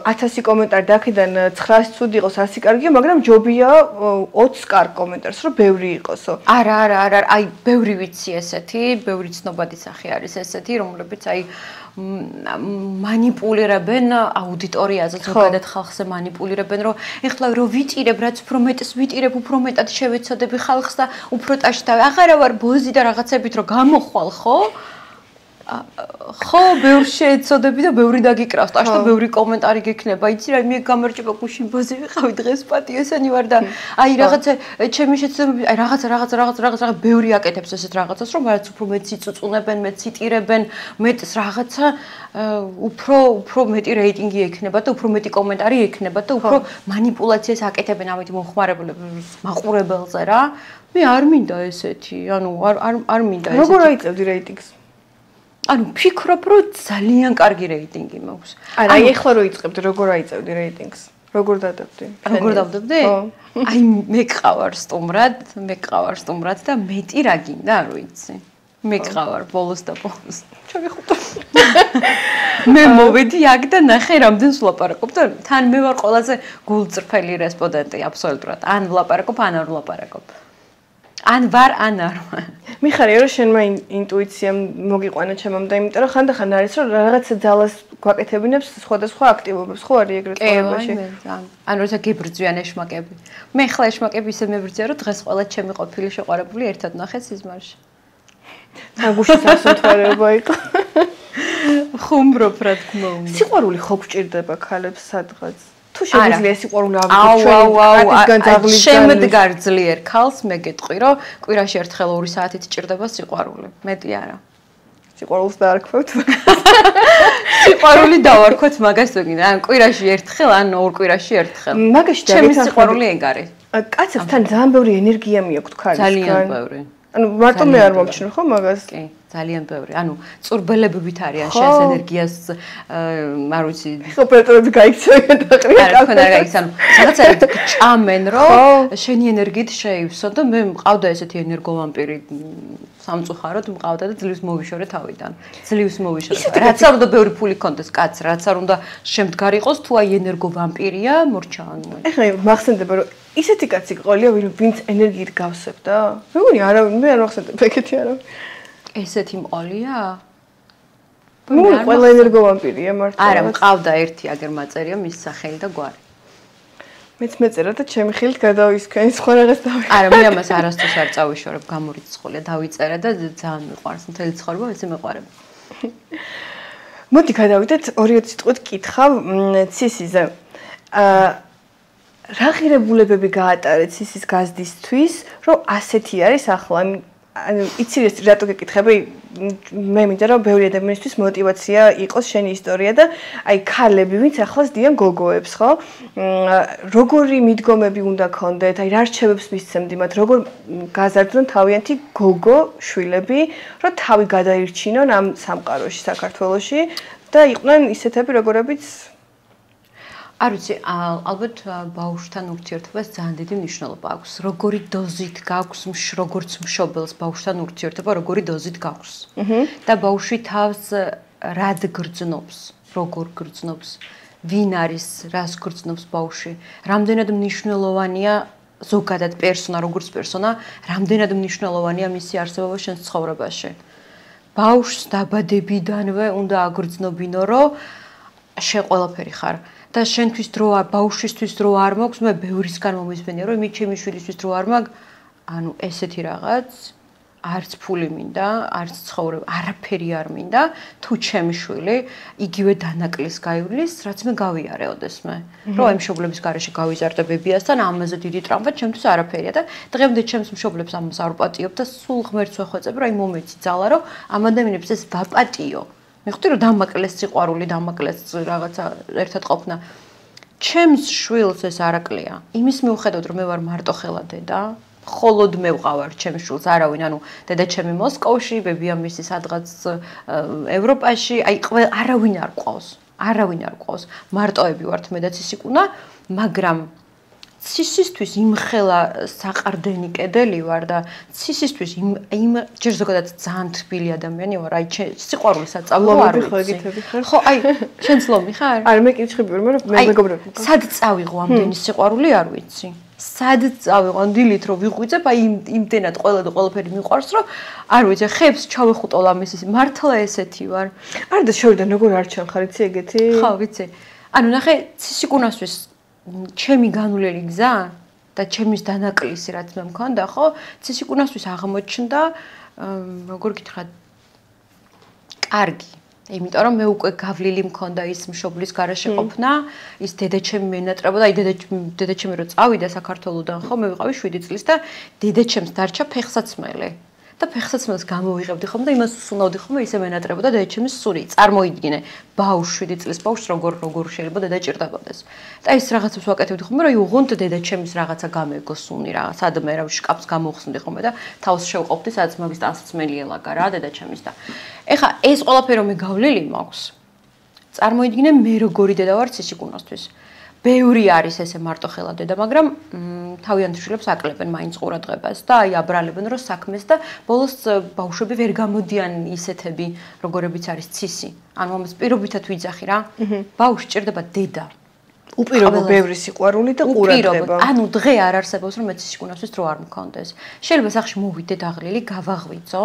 1000 კომენტარი და აქედან 900 ცუდი იყოს, 100 კარგია, მაგრამ ჯობია 20 კარგ კომენტარს რომ ბევრი იყოსო. არა, აი ბევრი ვიცი ესეთი, ბევრი ცნობადი სახე არის ესეთი, რომლებიც აი манипулиრებენ აუდიტორიაზე, ზოგადად ხალხზე манипулиრებენ, რომ ეხლა რო ვიტირებ, რაც უფრო მეტს ვიტირებ, უფრო მეტად შევეცოდები ხალხს და უფრო ტაშთავი. აღარა ვარ ბოზი და რაღაცებით რომ გამოხვალ, ხო? ხო, ბევრი შეეცოდები და ბევრი დაგიკრავს. ტაშ და ბევრი კომენტარი გექნება. იცი რა, მე გამარჯობა გუშინ ბოზი ვიყავი, დღეს პატიოსანი ვარ და აი რაღაცა ჩემი შეცდომები, აი რაღაცა ბევრი აკეთებს ესეთ რაღაცას, რომ რაც უფრო მეც იწუწუნებენ, მეც იტირებენ, მეტს რაღაცა უფრო მეტი რეიტინგი ექნება და უფრო მეტი კომენტარი ექნება და უფრო манипуляციას აკეთებენ ამით მომხმარებლებს მაყურებელზე რა. მე არ მინდა ესეთი, ანუ არ მინდა ესეთი. როგორ აიწევდი რეიტინგს? ანუ ფიქრობ რომ ძალიან კარგი რეიტინგი მაქვს. არა, აი ეხლა რო იწყებდი, როგორ აიწევდი რეიტინგს? როგორ დადებდი? როგორ დავდებდი? აი მე ყავარ სტუმრად და მეტი რა გინდა, არ ვიცი. მე ყავარ ბოლოს და ბოლოს. ჩავიხუტო. მე მოვედი აქ და ნახე რამდენს ვლაპარაკობ და თან მე ვარ ყველაზე გულწრფელი რესპონდენტი აბსოლუტურად. ან ვლაპარაკობ, ან არ ვლაპარაკობ. ან ვარ, ან არ ვარ. მიხარია რომ შენმა ინტუიციამ მოგიყვანა ჩემამდე, იმიტომ რომ ხანდახან არის რომ რაღაცა ძალას გვაკეთებინებს სხვადასხვა აქტივობებს, ხო არის ეგრეთ ცხოვრებაში. ანუ როცა გიბრძვიან ეშმაკები. მე ხლა ეშმაკები ისე მებრძია რომ დღეს ყველა ჩემი ყოფილი შეყვარებული ერთად ნახეთ სიზმარში. აგუშის ასუთვარება იყო. ხუმრობ რა თქმა უნდა. სიყვარული ხო გჭირდება ქალებს სადღაც? თუ შეიძლება სიყვარული ავიღოთ ჩვენი კაცისგან შემდგარ ძლიერ ქალს მე გეტყვი რომ კვირაში ერთხელ 2 საათით ჭირდება სიყვარული. მეტი არა. სიყვარულს დაარქვევთ. სიყვარული დავარქვათ მაგას ვიგინდა. ან კვირაში ერთხელ, ან 2 კვირაში ერთხელ. მაგაში ჩემი სიყვარული ეგ არის. კაცებთან ძალიან ბევრი ენერგია მიაქვთ ქალისგან. ძალიან ბევრი. ანუ მარტო მე არ მომჩნევ ხო მაგას? კი, ძალიან ბევრი. ანუ წურბელებებით არიან შენს ენერგიას, არ ვიცი. ოპერატორები გაიქცევენ და ყრია. არა, თქვენ არ გაიქცან. რაღაცა ჭამენ, რომ შენი ენერგიით შეივსო და მე მყავდა ესეთი ენერგოვამპირი სამწუხაროდ მყავდა და ძლივს მოვიშორე თავიდან. ძლივს მოვიშორე. რაც არ უნდა ბევრი ფული ქონდეს კაცს, რაც არ უნდა შემდგარი იყოს, თუ აი ენერგო ვამპირია, მორჩა ანუ. ეხლა მახსენდება რომ ისეთი კაცი ყოლია, ვინც ენერგიით გავსებდა? მეგონი არავინ, მე არ მახსენდება ეგეთი არავინ. ესეთი მყოლია? ნუ ყველა ენერგო ვამპირია მართლა. არა, მყავდა ერთი აგერ მაწერია მის სახელი და გვარი. მეც მეწერა და ჩემი ხილით გადავისქენ სხვა რაღაც დავი. არა, მე ამას არასდროს არ წავიშორებ, გამორიცხულია, დავიწერა და ძალიან მიყვარს მთელი ცხოვრება, ესე მეყვარებ. მოდი გადავიდეთ 2 სიტყვით კითხავ ცისიზე. რა ღირებულებები გაატარეთ ცისის გაზდისთვის, რომ ასეთი არის ახლა? ანუ იცი რატო გეკითხები? მე მინდა რომ ბევრი ადამიანისთვის მოტივაცია იყოს შენი ისტორია და აი ქალები ვინც ახლა ზდიან გოგოებს, ხო? როგორი მიდგომები უნდა ქონდეთ? აი რა რჩევებს მისცემდი მათ? როგორ გაზარდონ თავიანთი გოგო შვილები, რომ თავი გადაირჩინონ ამ სამყაროში საქართველოში და იყვნენ ისეთები, როგორებიც არ ვიცი, ალბათ ბავშვთან ურთიერთობას ძალიან დიდი მნიშვნელობა აქვს. Როგორი დოზით გაქვს როგორც მშობელს ბავშვთან ურთიერთობა, როგორი დოზით გაქვს. და ბავშვი თავს რად გრძნობს, როგორ გრძნობს, ვინ არის, რას გრძნობს ბავშვი. რამდენად მნიშვნელოვანია ზოგადად პერსონა, როგორც პერსონა, რამდენად მნიშვნელოვანია მისი არსებობა შენ ცხოვრებაში. ბავშვს დაბადებიდანვე უნდა აგრძნობინო, რომ შენ ყველაფერი ხარ. და შენთვის დრო ბავშვისთვის დრო არ მაქვს, მე ბევრისგან მომისმენია, რომ იმით ჩემი შვილისთვის დრო არ მაქვს, ანუ ესეთი რაღაც არც ფული მინდა, არც ცხოვრება, არაფერი არ მინდა, თუ ჩემი შვილი იგივე დანაკლის გაივლის, რაც მე გავიარე ოდესმე. რომ აი მშობლების გარეშე გავიზარდე ბებიასთან, ამაზე დიდი ტრამვა ჩემთვის არაფერია და დღემდე ჩემს მშობლებს ამას არ ვპატიობ და სულ ღმერთს ვეხვეწებ, რომ აი მომეცი ძალა, რომ ამ ადამიანებს ეს ვაპატიო. მიხდი რომ დამაკლეს სიყვარული, დამაკლეს რაღაცა ერთად ყოფნა. ჩემს შვილს ეს არაკლია. იმის მიუხედავად რომ მე ვარ მარტოხელა დედა, მხოლოდ მე ვყავარ ჩემს შვილს, არავინ, ანუ დედა ჩემი მოსკოვში, ბებია მისი სადღაც ევროპაში, აი არავინ არ ყავს. არავინ არ ყავს. მარტოები ვართ მე და ცისიკუნა, მაგრამ ცისისთვის იმხელა საყრდენი კედელი ვარ და ცისისთვის იმ ჯერ ზოგადად ძალიან თბილი ადამიანი ვარ, აი სიყვარული საწავლო არ ვიცი. ხო, აი შენც ლომი ხარ? არა, მე კითხები ვარ, მაგრამ მე მეგობრები. სად წავიღო ამდენი სიყვარული არ ვიცი. სად წავიღო დილით რომ ვიღვიძებ, აი იმდენად ყველა და ყველაფერი მიყვარს, რომ არ ვიცი, ხებს ჩავეხუტო ლამის ის მართლა ესეთი ვარ. არა და შორიდან როგორ არჩენ ხარ იცი ეგეთი? ხო, ვიცი. ანუ ნახე ცისიკუნასთვის ჩემი განვლელი გზა და ჩემის დანაკლისი რაც მე მქონდა, ხო? ცისიკუნასთვის აღმოჩნდა, როგორ გითხრათ, კარგი. იმიტომ რომ მე უკვე გავლილი მქონდა ის მშობლის გარეშე ყოფნა, ის დედაჩემი მენატრება და აი დედაჩემი რო წავიდა საქართველოდან, ხო, მე ვიყავი 7 წლის და დედაჩემს დარჩა ფეხსაცმელი. და ფეხსაცმელს გამოვიღებდი ხომ და იმას ვსუნავდი ხომ ისე მენატრებოდა დედაჩემის სული. წარმოიდგინე, ბავშვი 7 წლის ბავშვს როგორ შეიძლება დედა ჭირდებოდეს. და ის რაღაცებს ვაკეთებდი ხომ, რომ უღონდ დედაჩემის რაღაცა გამეგო სუნი რა, სადმე რა შკაფს გამოვხსნდი ხომ და თავს შევყოფდი, სადაც მაგის ტანსაცმელი ელაგა რა დედაჩემის და. ეხა ეს ყველაფერი რომ მე გავლილი მაქვს. წარმოიდგინე მე როგორი დედა ვარ ცისიკუნასთვის. ბევრი არის ესე მარტოხელა დედა, მაგრამ თავიანთ შვილებს აკლებენ მაინც ყურადღებას და აი აბრალებენ რომ საქმეს და ბოლოს ბავშვები ვერ გამოდიან ისეთები, როგორებიც არის ცისი. ანუ ამას პირობითად ვიძახი რა. ბავშვი ჭირდება დედა. უპირობო ბევრი სიყვარული და ყურადღება. ანუ დღე არ არსებობს რომ მე ცისიკუნასთვის დრო არ მქონდეს. შეიძლება სახში მოვიდე დაღლილი, გავაღვიძო.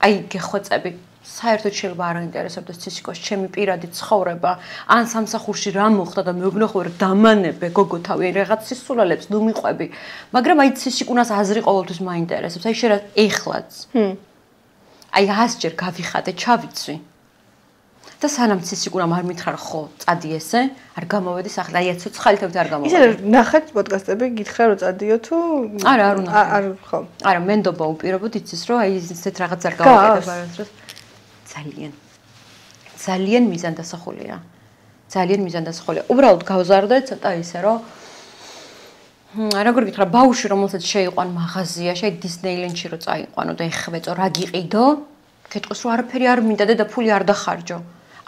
აი გეხვეწები საერთოდ შეიძლება არ აინტერესებდეს ცისიკოს ჩემი პირადი ცხოვრება, ან სამსახურში რა მოხდა და მეუბნახო რომ დამანებე გოგო თავი რაღაც სისულელებს ნუ მიყვები, მაგრამ აი ცისიკუნას აზრი ყოველთვის მაინტერესებს, აი შეიძლება ეხლაც. აი 100 ჯერ გავიხადე, ჩავიცვი. და სანამ ცისიკუნამ არ მითხრა ხო, წადი ესე, არ გამოვედი სახლ, აი ცოცხალითებთ არ გამოვედი. ისე ნახეთ პოდკასტები, გითხრა რომ წადიო თუ არა, არ უნდა. არ ხო. არა, მენდობა უპირობოდ იცის რომ აი ესეთ რაღაც არ გავაკეთებ არასდროს. ძალიან მიზანდასახულია. ძალიან მიზანდასახულია. უბრალოდ გავზარდე ცოტა ისე რომ როგორ გითხრა, ბავშვი რომელსაც შეიყვან მაღაზიაში, აი დისნეილენდში რო წაიყვანო და ეხვეწო, რა გიყიდო? გეტყვის რომ არაფერი არ მინდა და ფული არ დახარჯო.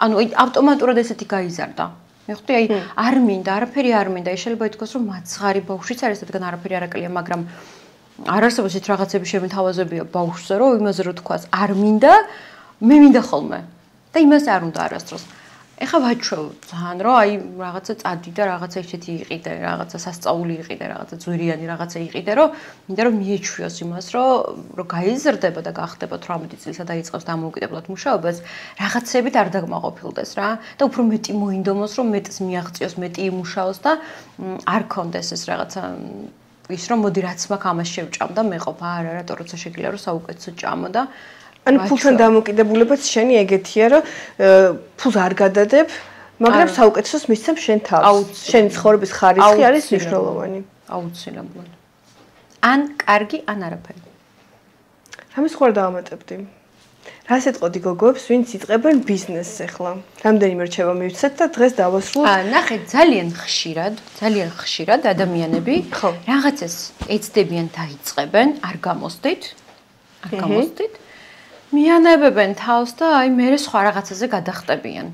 ანუ აი ავტომატურად ესეთი გაიზარდა. მეხუთი აი არ მინდა, არაფერი არ მინდა. შეიძლება ითქვას რომ მაცხარი ბავშვიც არის, რადგან არაფერი არ აკლია, მაგრამ არ არსებობს ის რაღაცები შემეთავაზებია ბავშვზე, რომ იმაზე რო თქვას, არ მინდა, მე მინდა ხოლმე. და იმას არ უნდა არასდროს. ეხლა ვაჩვევ ძალიან რომ აი რაღაცა წადი და რაღაცა ისეთი იყიდე, რაღაცა სასწაული იყიდე, რაღაცა ძვირიანი რაღაცა იყიდე, რომ მინდა რომ მიეჩვიოს იმას, რომ გაიზრდება და გახდება 18 წლისა და იწყებს დამოუკიდებლად მუშაობას, რაღაცებით არ დაგმაყოფილდეს რა და უფრო მეტი მოინდომოს, რომ მეტს მიაღწიოს, მეტი იმუშაოს და არ კონდეს ეს რაღაცა ის რომ მოდი რაც მაქვს ამას შევჭამ და მეყოფა არა რატო როცა შეგიძლია რომ საუკეთესო ჭამო და ანუ ფულთან დამოკიდებულებაც შენი ეგეთია რომ ფულს არ გადადებ, მაგრამ საუკეთესოს მისცემ შენ თავს. შენი ცხოვრების ხარისხი არის მნიშვნელოვანი. აუცილებლად. ან კარგი, ან არაფერი. რამის ხوار დავამატებდი? რას ეთყოდი გოგოებს, ვინც იწყებენ ბიზნესს ახლა? რამდენიმე რჩევა მივცეთ და დღეს დავასრულოთ. ნახე, ძალიან ხშირად ადამიანები რაღაცას ეცდებიან დაიწყებენ, არ გამოსდით. მიანებებენ თავს და აი მე სხვა რაღაცაზე გადახტებიან.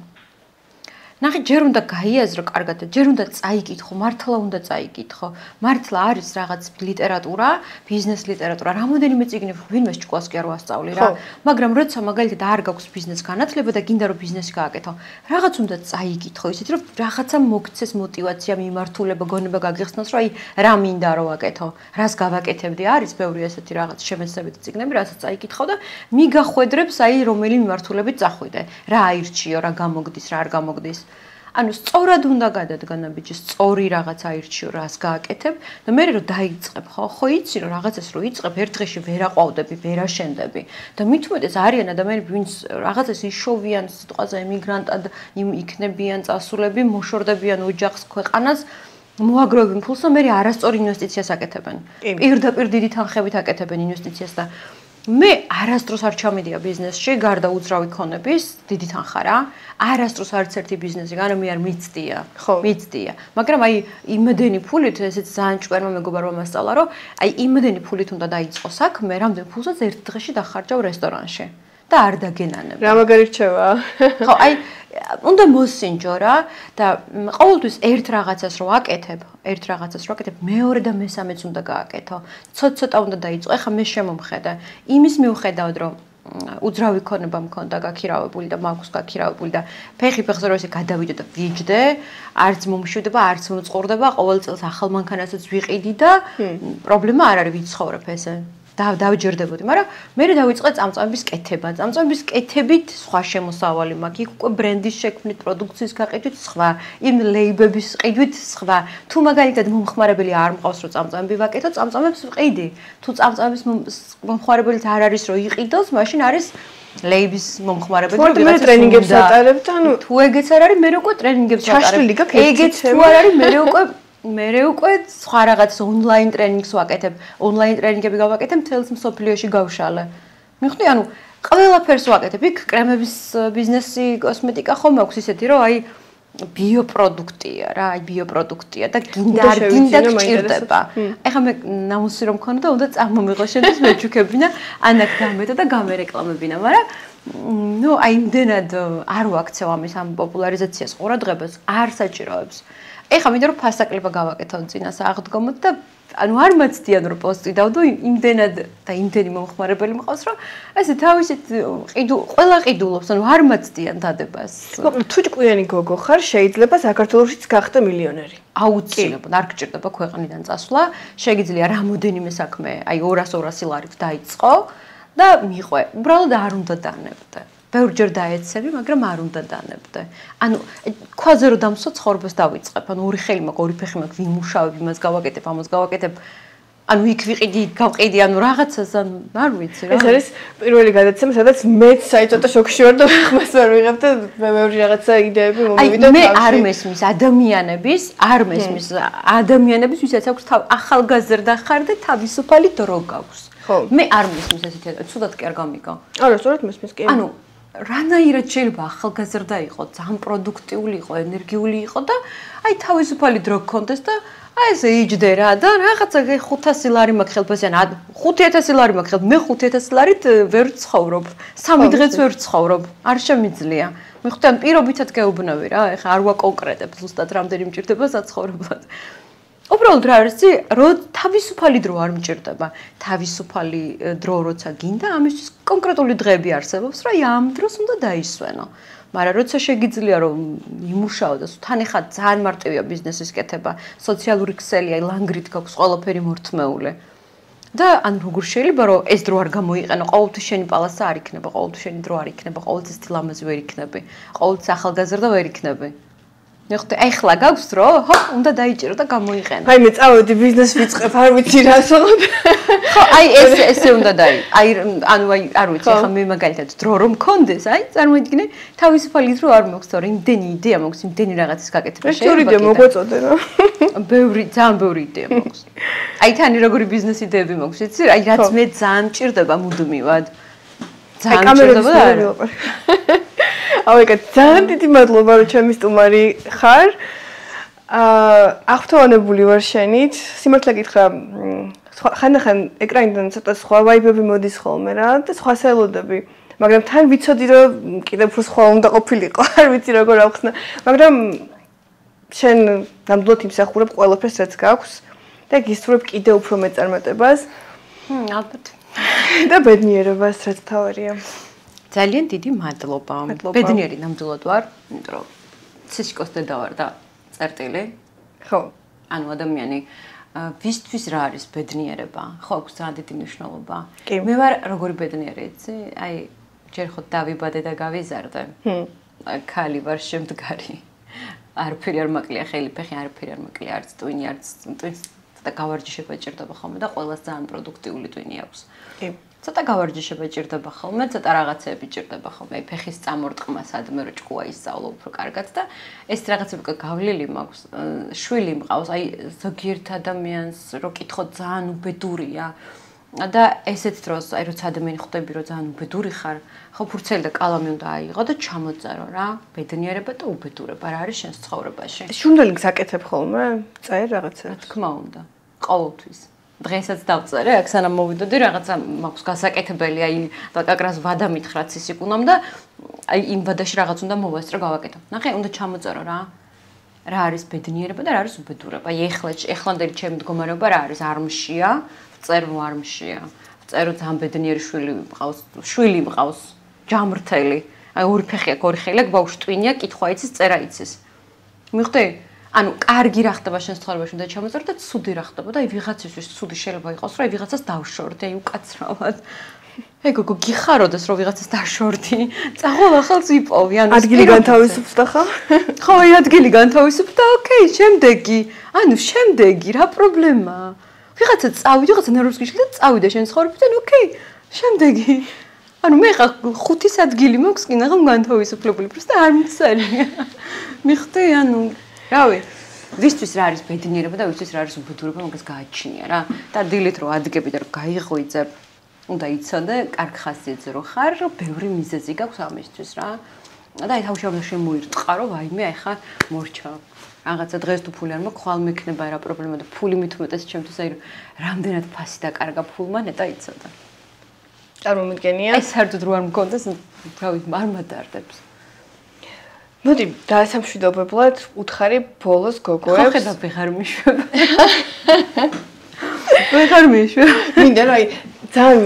ნახე, ჯერ უნდა გაიაზრო კარგად და ჯერ უნდა წაიკითხო, მართლა უნდა წაიკითხო. მართლა არის რაღაც ლიტერატურა, ბიზნეს ლიტერატურა, რამოდენიმე წიგნი ვინმე ჭკუას კი არ ვასწავლი რა. მაგრამ როცა მაგალითად არ გაქვს ბიზნეს განათლება და გინდა რომ ბიზნესი გააკეთო, რაღაც უნდა წაიკითხო, ისეთი რომ რაღაცა მოგცეს мотиваცია, მიმართულება, გონება გაგიხსნას, რომ აი რა მინდა რომ ვაკეთო, რას გავაკეთებდი, არის ბევრი ესეთი რაღაც შემეცნებითი წიგნები, რასაც წაიკითხო და მიგახვედრებს აი რომელი მიმართულებით წახვიდე. რა აირჩიო, რა გამოგდის, რა არ გამოგდის. ანუ სწორად უნდა გადადგანა ბიჭი, სწორი რაღაც აირჩიო, რას გააკეთებ და მე რომ დაიწყებ, ხო იცი რომ რაღაცას რო იწყებ, ერთ დღეში ვერ აყვავდები, ვერ აშენდები და მით უმეტეს არიან ადამიანები, ვინც რაღაცას იშოვიან სიტყვაზე ემიგრანტად, იქნებიან წასულები, მოშორდებიან ოჯახს, ქვეყანას, მოაგროვებენ ფულს და მე არასწორ ინვესტიციას აკეთებენ. პირდაპირ დიდი თანხებით აკეთებენ ინვესტიციას და მე არასდროს არ ჩამიდია ბიზნესში, გარდა უძრავი ქონების, დიდი თანხა რა. არასდროს არც ერთი ბიზნესი, ანუ მე არ მიცდია. მაგრამ აი იმდენი ფულით, ესეც ძალიან ჭკვერმა მეგობარმა მასწავლა, რომ აი იმდენი ფულით უნდა დაიწყო საქმე, რამდენ ფულსაც ერთ დღეში დახარჯავ რესტორანში და არ დაგენანებ. რა მაგარი რჩევა? ხო, აი უნდა მოსინჯო რა და ყოველთვის ერთ რაღაცას რო აკეთებ, მეორე და მესამეც უნდა გააკეთო. ცოტა უნდა დაიწყო. ეხლა მე შემომხედა. იმის მიუხედავად რომ უძრავი ქონება მქონდა გაქირავებული და მაქვს გაქირავებული და ფეხი ფეხზე რო ესე გადავიდე და ვიჯდე, არც მომშვიდება, არც მოწყურდება, ყოველ წელს ახალ მანქანასაც ვიყიდი და პრობლემა არ არის ვიცხოვრებ ესე. დავჯერდებოდი, მაგრამ მე დავიწყე წამწამების კეთება. წამწამების კეთებით სხვა შემოსავალი მაქვს. იქ უკვე ბრენდის შექმნით, პროდუქციის გაყიდვით სხვა, იმ ლეიბების ყიდვით სხვა. თუ მაგალითად მომხმარებელი არ მყავს რომ წამწამები ვაკეთო, წამწამებს ვყიდი. თუ წამწამების მომხმარებელიც არ არის რომ იყიდოს, მაშინ არის ლეიბის მომხმარებელი რომ ვიღაცა ტრენინგებს ატარებ და ანუ თუ ეგეც არ არის, მე უკვე ტრენინგებს ატარებ. ეგეც თუ არ არის, მე უკვე სხვა რაღაც ონლაინ ტრენინგს ვაკეთებ. ონლაინ ტრენინგები გავაკეთებ, მთელს მსოფლიოში გავშალე. მიხვდი, ანუ ყველაფერს ვაკეთებ. იქ კრემების ბიზნესი, კოსმეტიკა ხომ აქვს ისეთი, რომ აი ბიოპროდუქტია რა, აი ბიოპროდუქტია და გინდა გჭირდება. ეხლა მე ნამუსი რომ მქონდა, უნდა წამომიღო შენთვის მეჩუქებინა, ანაკ გამეტო და გამერეკლამებინა, მაგრამ ნუ აი იმდენად არ ვაქცევ ამის ამ პოპულარიზაციას ყურადღებას, არ საჭიროებს. ეხლა მინდა რომ ფასაკლება გავაკეთო წინას აღდგომოთ და ანუ არ მაცდიან რომ პოსტი დავდო იმდენად და იმდენი მომხმარებელი მყავს რომ ესე თავისით ყველა ყიდულობს ანუ არ მაცდიან დადებას. თუ ჭკვიანი გოგო ხარ, შეიძლება საქართველოშიც გახდე მილიონერი. აუცილებლად არ გჭირდება ქვეყნიდან წასვლა, შეგიძლია რამოდენიმე საქმე, აი 200 ლარით დაიწყო და მიყვე. უბრალოდ არ უნდა დანებდე. ბევრჯერ დაეცები, მაგრამ არ უნდა დანებდე. ანუ ქვაზე რომ დამსო ცხოვრებას დავიწყებ. ანუ ორი ხელი მაქვს, ორი ფეხი მაქვს, ვიმუშავებ, იმას გავაკეთებ, ამას გავაკეთებ. ანუ იქ ვიყიდი, გავყიდი, ანუ რაღაცას, ანუ არ ვიცი რა. ეს არის პირველი გადაცემა, სადაც მეც საერთოდ შოკში ვარ და ხმას ვერ ვიღებ და ბევრი რაღაცა იდეები მომივიდა თავში. აი მე არ მესმის ადამიანების, ვისაც აქვს ახალგაზრდა ხარ და თავისუფალი დრო გაქვს. მე არ მესმის ესეთი, ცუდად კი არ გამიგო. არა, სწორად მესმის კი. ანუ რანაირად შეიძლება ახალგაზრდა იყო, ძალიან პროდუქტიული იყო, ენერგიული იყო და აი თავისუფალი დრო გქონდეს და აი ესე იჯდე რა და რაღაცა 500 ლარი მაქვს ხელფასიან, 5000 ლარი მაქვს ხელ, მე 5000 ლარით ვერ ვცხოვრობ, 3 დღეც ვერ ვცხოვრობ, არ შემიძლია. მიხვდი, ან პირობითად გეუბნები რა, ეხლა არ ვაკონკრეტებ ზუსტად რამდენი მჭირდება საცხოვრებლად. უბრალოდ რა არის იცი, რომ თავისუფალი დრო არ მჭირდება. თავისუფალი დრო როცა გინდა, ამისთვის კონკრეტული დღეები არსებობს, რომ ამ დროს უნდა დაისვენო. მაგრამ როცა შეგიძლია რომ იმუშაო და თან ეხა ძალიან მარტივია ბიზნესის კეთება, სოციალური ქსელია, ლანგრით გაქვს ყველაფერი მორთმეული. და ან როგორ შეიძლება რომ ეს დრო არ გამოიყენო, ყოველთვის შენი პალასა არ იქნება, ყოველთვის შენი დრო არ იქნება, ყოველთვის თილამაზი ვერ იქნები, ყოველთვის ახალგაზრდა ვერ იქნები. ნახე, ახლა გაქვს დრო, ხო, უნდა დაიჭირო და გამოიყენო. აი მე წავედი ბიზნეს ვიწყებ, არ ვიცი რა ვსწავლობ. ხო, აი ესე უნდა ანუ არ ვიცი, ხა მე მაგალითად დრო რომ მქონდეს, აი წარმოიდგინე, თავისუფალი დრო არ მაქვს, თორე იმდენი იდეა მაქვს, იმდენი რაღაცის გაკეთება შეიძლება. ეს იდეა მოგვეწოდე რა. ძალიან ბევრი იდეა მაქვს. აი თანი როგორი ბიზნეს იდეები მაქვს, იცი? აი რაც მე ძალიან მჭირდება მუდმივად. ძალიან მჭირდება და ავეკა ძალიან დიდი მადლობა რომ ჩემი სტუმარი ხარ. აღფრთოვანებული ვარ შენით. სიმართლე გითხრა, ხანდახან ეკრანიდან ცოტა სხვა ვაიბები მოდის ხოლმე რა და სხვა სელოდები. მაგრამ თან ვიცოდი რომ კიდევ უფრო სხვა უნდა ყოფილიყო. არ ვიცი როგორ ავხსნა. მაგრამ შენ ნამდვილად იმსახურებ ყველაფერს რაც გაქვს და გისურვებ კიდევ უფრო მეწარმოებას. ალბათ. და ბედნიერებას რაც თავარია. ძალიან დიდი მადლობა. ბედნიერი ნამდვილად ვარ, იმიტომ რომ ცისკოს დედა ვარ და წერტილი. ხო. ანუ ადამიანი ვისთვის რა არის ბედნიერება? ხო, აქვს ძალიან დიდი მნიშვნელობა. მე ვარ როგორი ბედნიერი, იცი? აი, ჯერ ხო დავიბადე და გავიზარდე. ქალი ვარ შემდგარი. არაფერი არ მაკლია ხელი, ფეხი არაფერი არ მაკლია, არც ტვინი, არც ტვინს და გავარჯიშება ჭირდება ხოლმე და ყველას ძალიან პროდუქტიული ტვინი აქვს. კი. ცოტა გავარჯიშება ჭირდება ხოლმე, ცოტა რაღაცეები ჭირდება ხოლმე. აი ფეხის წამორტყმა სადმე რო ჭკუა ისწავლო უფრო კარგად და ეს რაღაცები გავლილი მაქვს. შვილი მყავს, აი ზოგიერთ ადამიანს რო კითხო ძალიან უბედურია. და ესეთ დროს, აი როცა ადამიანი ხვდები რომ ძალიან უბედური ხარ, ხო ფურცელი და კალამი უნდა აიღო და ჩამოწერო რა, ბედნიერება და უბედურება რა არის შენს ცხოვრებაში. შუნდელი გზაკეთებ ხოლმე? წაერ რაღაცა. რა თქმა უნდა, ყოველთვის. დღესაც დავწერე, აქ სანამ მოვიდოდი, რაღაცა მაქვს გასაკეთებელი, აი დაკაკრას ვადა მითხრაც ის იქუნამ და აი იმ ვადაში რაღაც უნდა მოვასწრო, გავაკეთო. ნახე, უნდა ჩამოწერო რა. რა არის ბედნიერება და რა არის უბედურება. აი ეხლანდელი ჩემი მდგომარეობა რა არის? არმშია, წერო არმშია. წერო ძალიან ბედნიერი შვილი მყავს, ჯამრთელი. აი ორი ფეხი აქვს, ორი ხელი აქვს, ბავშვი ტვინია, კითხვა იცის, წერა იცის. მიხვდი? ანუ კარგი რა ხდება შენს ცხოვრებაში უნდა ჩამოწერო და ცუდი რა ხდება და აი ვიღაცისთვის ცუდი შეიძლება იყოს, რომ აი ვიღაცას დავშორდი, აი უკაცრავად. აი გოგო გიხაროდეს რომ ვიღაცას დაშორდი, წაღვალ ახალს ვიპოვი, ანუ ადგილი განთავისუფლდა ხა? ხო, აი ადგილი განთავისუფლდა, ოკეი, შემდეგი. ანუ შემდეგი რა პრობლემაა? ვიღაცა წავიდა, ვიღაცა ნერვებს გიშლიდა, წავიდა შენ ცხოვრებიდან, ოკეი, შემდეგი. ანუ მე ხა 5 ადგილი მაქვს კი ნაღამ განთავისუფლებული, просто არ მიცალია. მიხვდი, ანუ რავი, ვისთვის რა არის ბედნიერება და ვისთვის რა არის უბედურება, მაგას გააჩნია რა. და დილით რო ადგები და რო გაიღვიძებ, უნდა იცოდე, კარგ ხასიათზე რო ხარ, რომ ბევრი მიზეზი გაქვს ამისთვის რა. და აი თავშეავდა შემოირტყარო, ვაიმე, აი ხა მორჩა. რაღაცა დღეს თუ ფული არ მაქვს, ხვალ მექნება რა პრობლემა და ფული მით უმეტეს ჩემთვის აი რამდენად ფასი დაკარგა ფულმა, ნეტა იცოდა. წარმომიდგენია? აი საერთოდ რო არ მქონდეს, რავი, არ მადარდებს. მოდი, დაასამშვიდობებლად უთხარი ბოლოს გოგოებს. ხო, ხედავ, ვეღარ მიშვება. ვეღარ მიშვება. მინდა რომ აი ძალიან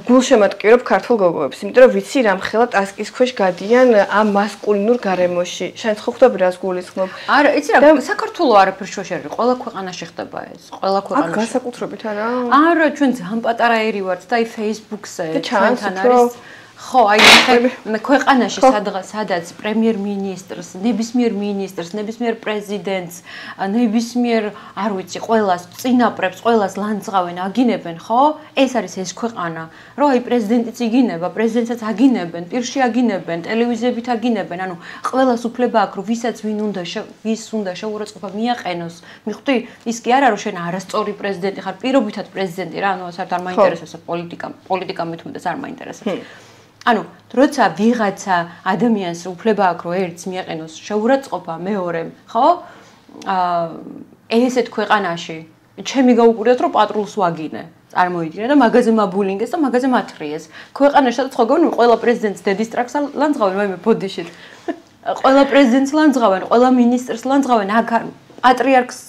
გულშემატკივრებ ქართულ გოგოებს, იმიტომ რომ ვიცი რამხელა ტასკის ქვეშ გადიან ამ მასკულინურ გარემოში. შენ ხო ხვდები რას გულისხმობ? არა, იცი რა, საქართველოს არაფერ შუაში არ არის, ყველა ქვეყანაში ხდება ეს, ყველა ქვეყანაში. აქ განსაკუთრებით არა? არა, ჩვენ ძალიან პატარა ერი ვართ და აი Facebook-ზე ჩვენთან არის. ხო, აი ქვეყანაში სადაც პრემიერ-მინისტრს, ნებისმიერ მინისტრს, ნებისმიერ პრეზიდენტს, ნებისმიერ, არ ვიცი, ყველას წინაპრებს, ყველას ლანძღავენ, აგინებენ, ხო? ეს არის ეს ქვეყანა, რომ აი პრეზიდენტიც იგინება, პრეზიდენტსაც აგინებენ, პირში აგინებენ, ტელევიზიებით აგინებენ, ანუ ყველას უფლება აქვს, რომ ვისაც ვის უნდა შეურაცხყოფა მიაყენოს. მიხვდი? ის კი არა, რომ შენ არასწორი პრეზიდენტი ხარ, პირობითად პრეზიდენტი რა, ანუ საერთოდ არ მაინტერესებს პოლიტიკა მით უმეტეს არ მაინტერესებს. ანუ როცა ვიღაცა ადამიანს უფლება აქვს რომ ერთს მიაყენოს შეურაცხყოფა მეორემ, ხო? ესეთ ქვეყანაში ჩემი გაუკვირდეთ რომ პატრულს ვაგინე. წარმოიდგინე და მაგაზე მაბულინგეს და მაგაზე მათრიეს. ქვეყანაში სადაც ხო გონი ყველა პრეზიდენტს დედის ტრაქს ლანძღავენ, ვაიმე ბოდიშით. ყველა პრეზიდენტს ლანძღავენ, ყველა მინისტრს ლანძღავენ, პატრიარქს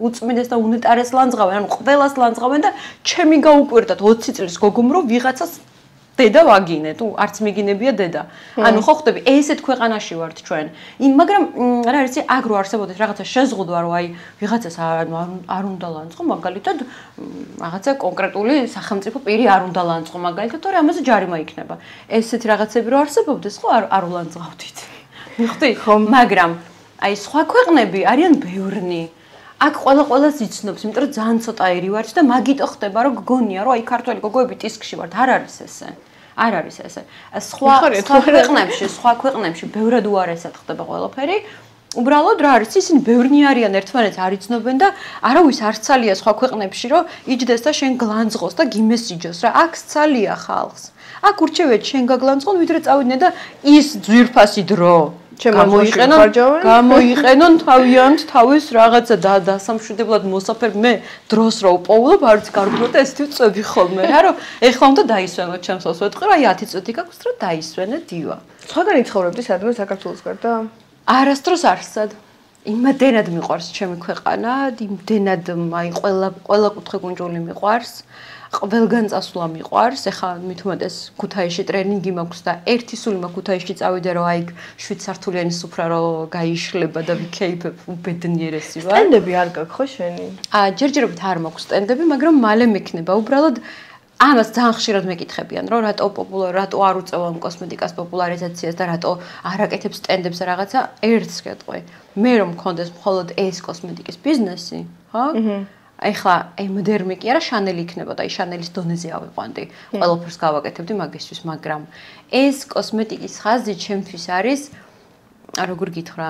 უწმინდეს და უნეტარეს ლანძღავენ, ანუ ყველას ლანძღავენ და ჩემი გაუკვირდათ 20 წლის გოგომ რომ ვიღაცას დედა ვაგინე, თუ არც მიგინებია დედა. ანუ ხო ხვდები, ესეთ ქვეყანაში ვართ ჩვენ. მაგრამ რა არის, აგ რო არსებობდეს რაღაცა შეზღუდვა, რომ აი ვიღაცას არ უნდა ლანძღო, მაგალითად რაღაცა კონკრეტული სახელმწიფო პირი არ უნდა ლანძღო, მაგალითად, თორე ამაზე ჯარიმა იქნება. ესეთი რაღაცები რო არსებობდეს, ხო არ ვლანძღავდით. მიხვდი? ხო, მაგრამ აი სხვა ქვეყნები არიან ბევრნი. აქ ყველას იცნობს, იმიტომ რომ ძალიან ცოტაერი ვართ და მაგიტო ხდება, რომ გგონია, რომ აი ქართველი გოგოები ტისკში ვართ, არ არის ესე. არ არის ესე. სხვა ქვეყნებში ბევრად უარესად ხდება ყველაფერი. უბრალოდ რა არის, ისინი ბევრნი არიან, ერთმანეთს არ იცნობენ და არავის არ ცალია სხვა ქვეყნებში, რომ იჯდეს და შენ გლანძღოს და გიმესიჯოს რა. აქ ცალია ხალხს. აქ ურჩევიათ შენ გაგლანძღონ, ვიდრე წავიდნენ და ის ძვირფასი დრო გამოიყენონ თავიანთ თავის რაღაცა დასამშვიდებლად მოსაფერ მე დროს რო უპოულობ არც კარგია და ესეთი წვევი ხოლმე რა რომ ეხლა უნდა დაისვენოთ ჩემს ოს ვეთყი რა 10 წუთი გაქვს რომ დაისვენე დივა სხვაგან იცხოვრებდი სადმე საქართველოს გარდა არასდროს არსად იმდენად მიყვარს ჩემი ქვეყანა იმდენად აი ყველა კუთხე-კუნჯული მიყვარს ყველგან წასვლა მიყვარს. ეხლა მithumetes ქუთაისში ტრენინგი მაქვს და ერთი სული მაქვს ქუთაისში წავიდე რომ აი 7 სართულიანი სუფრა რო გაიშლება და ვიქეიფებ უბედნიერესი ვარ. სტენდები არ გაქვს ხო შენი? ჯერჯერობით არ მაქვს სტენდები, მაგრამ მალე მექნება. უბრალოდ ამას ძალიან ხშირად მეკითხებიან, რომ რატო არ უწევენ კოსმეტიკას პოპულარიზაციას და რატო არ აკეთებ სტენდებს და რაღაცა. ერთს გეტყვი. მე რომ მქონდეს მხოლოდ ეს კოსმეტიკის ბიზნესი, ხო? ეხლა აი მოდერნი კი არა შანელი იქნებოდა, აი შანელის დონეზე ავიყვანდი. ყველაფერს გავაკეთებდი მაგისთვის, მაგრამ ეს კოსმეტიკის ხაზი ჩემთვის არის როგორ გითხრა,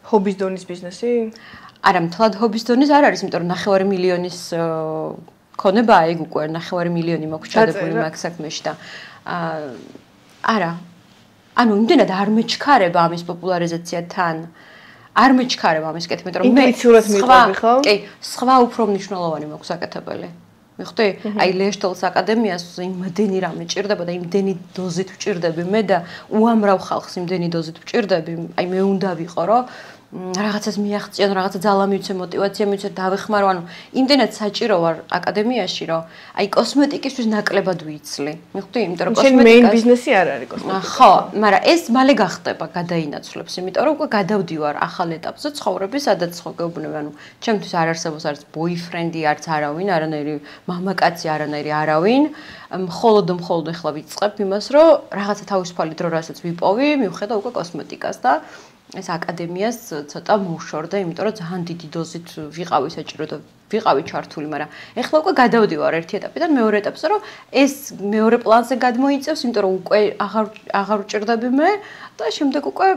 ჰობის დონის ბიზნესი? არა, მთლად ჰობის დონის არ არის, იმიტომ რომ 9 მილიონის ქონება ეგ უკვე 9 მილიონი მაქვს ჩადებული მაგ საქმეში და არა. ანუ იმდენად არ მეჩქარება ამის პოპულარიზაცია თან. არ მეჩქარება ამის კეთება, იმიტომ რომ მე ინტუიციურად მიყვები ხო? კი, სხვა უფრო მნიშვნელოვანი მაქვს საკეთებელი. მიხვდი? აი ლეშტოლის აკადემიას იმდენი რამე ჭირდება და იმდენი დოზით ვჭირდები მე და უამრავ ხალხს იმდენი დოზით ვჭირდები. აი მე უნდა ვიყო, რომ რაღაცას მიაღწიონ, რაღაცა ძალა მივცე, мотиваცია მივცე, დავეხმარო, ანუ იმდენად საჭირო ვარ აკადემიაში, რომ აი კოსმეტიკისთვის ნაკლებად ვიცლი. მიხვდი? იმიტომ რომ კოსმეტიკა მეინ ბიზნესი არ არის კოსმეტიკა. ხო, მაგრამ ეს მალე გახდება, გადაინაცვლებს, იმიტომ რომ უკვე გადავდივარ ახალ ეტაპზე ცხოვრების, სადაც ხო გეუბნები, ანუ ჩემთვის არ არსებობს არც ბოიფრენდი, არც არავინ, არანაირი მამაკაცი, არანაირი არავინ. მხოლოდ ეხლა ვიწყებ იმას, რომ რაღაცა თავისუფალი დრო რასაც ვიპოვი, მივხედა უკვე კოსმეტიკას და ეს აკადემიას ცოტა მოვშორდა, იმიტომ რომ ძალიან დიდი დოზით ვიყავი საჭირო და ვიყავი ჩართული, მაგრამ ეხლა უკვე გადავდივარ ერთი ეტაპიდან მეორე ეტაპზე, რომ ეს მეორე პლანზე გადმოიწევს, იმიტომ რომ უკვე აღარ ვჭირდები მე და შემდეგ უკვე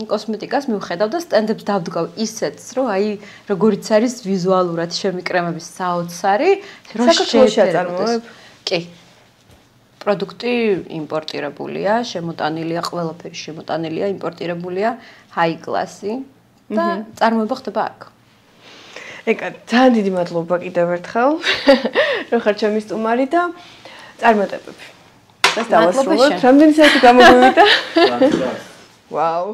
კოსმეტიკას მივხედავ და სტენდებს დავდგავ ისეთს, რომ აი როგორიც არის ვიზუალურად შემიკრემების საოცარი, რომ საქართველოში აწარმოებ? კი. პროდუქტი იმპორტირებულია, შემოტანილია, ყველაფერი შემოტანილია, იმპორტირებულია, ჰაი კლასი და წარმოება ხდება აქ. ეკა, ძალიან დიდი მადლობა კიდევ ერთხელ, რომ ხარ ჩემი სტუმარი და წარმატებები. და დავასრულოთ. რამდენი საათი გამოგვივიდა? ვაუ.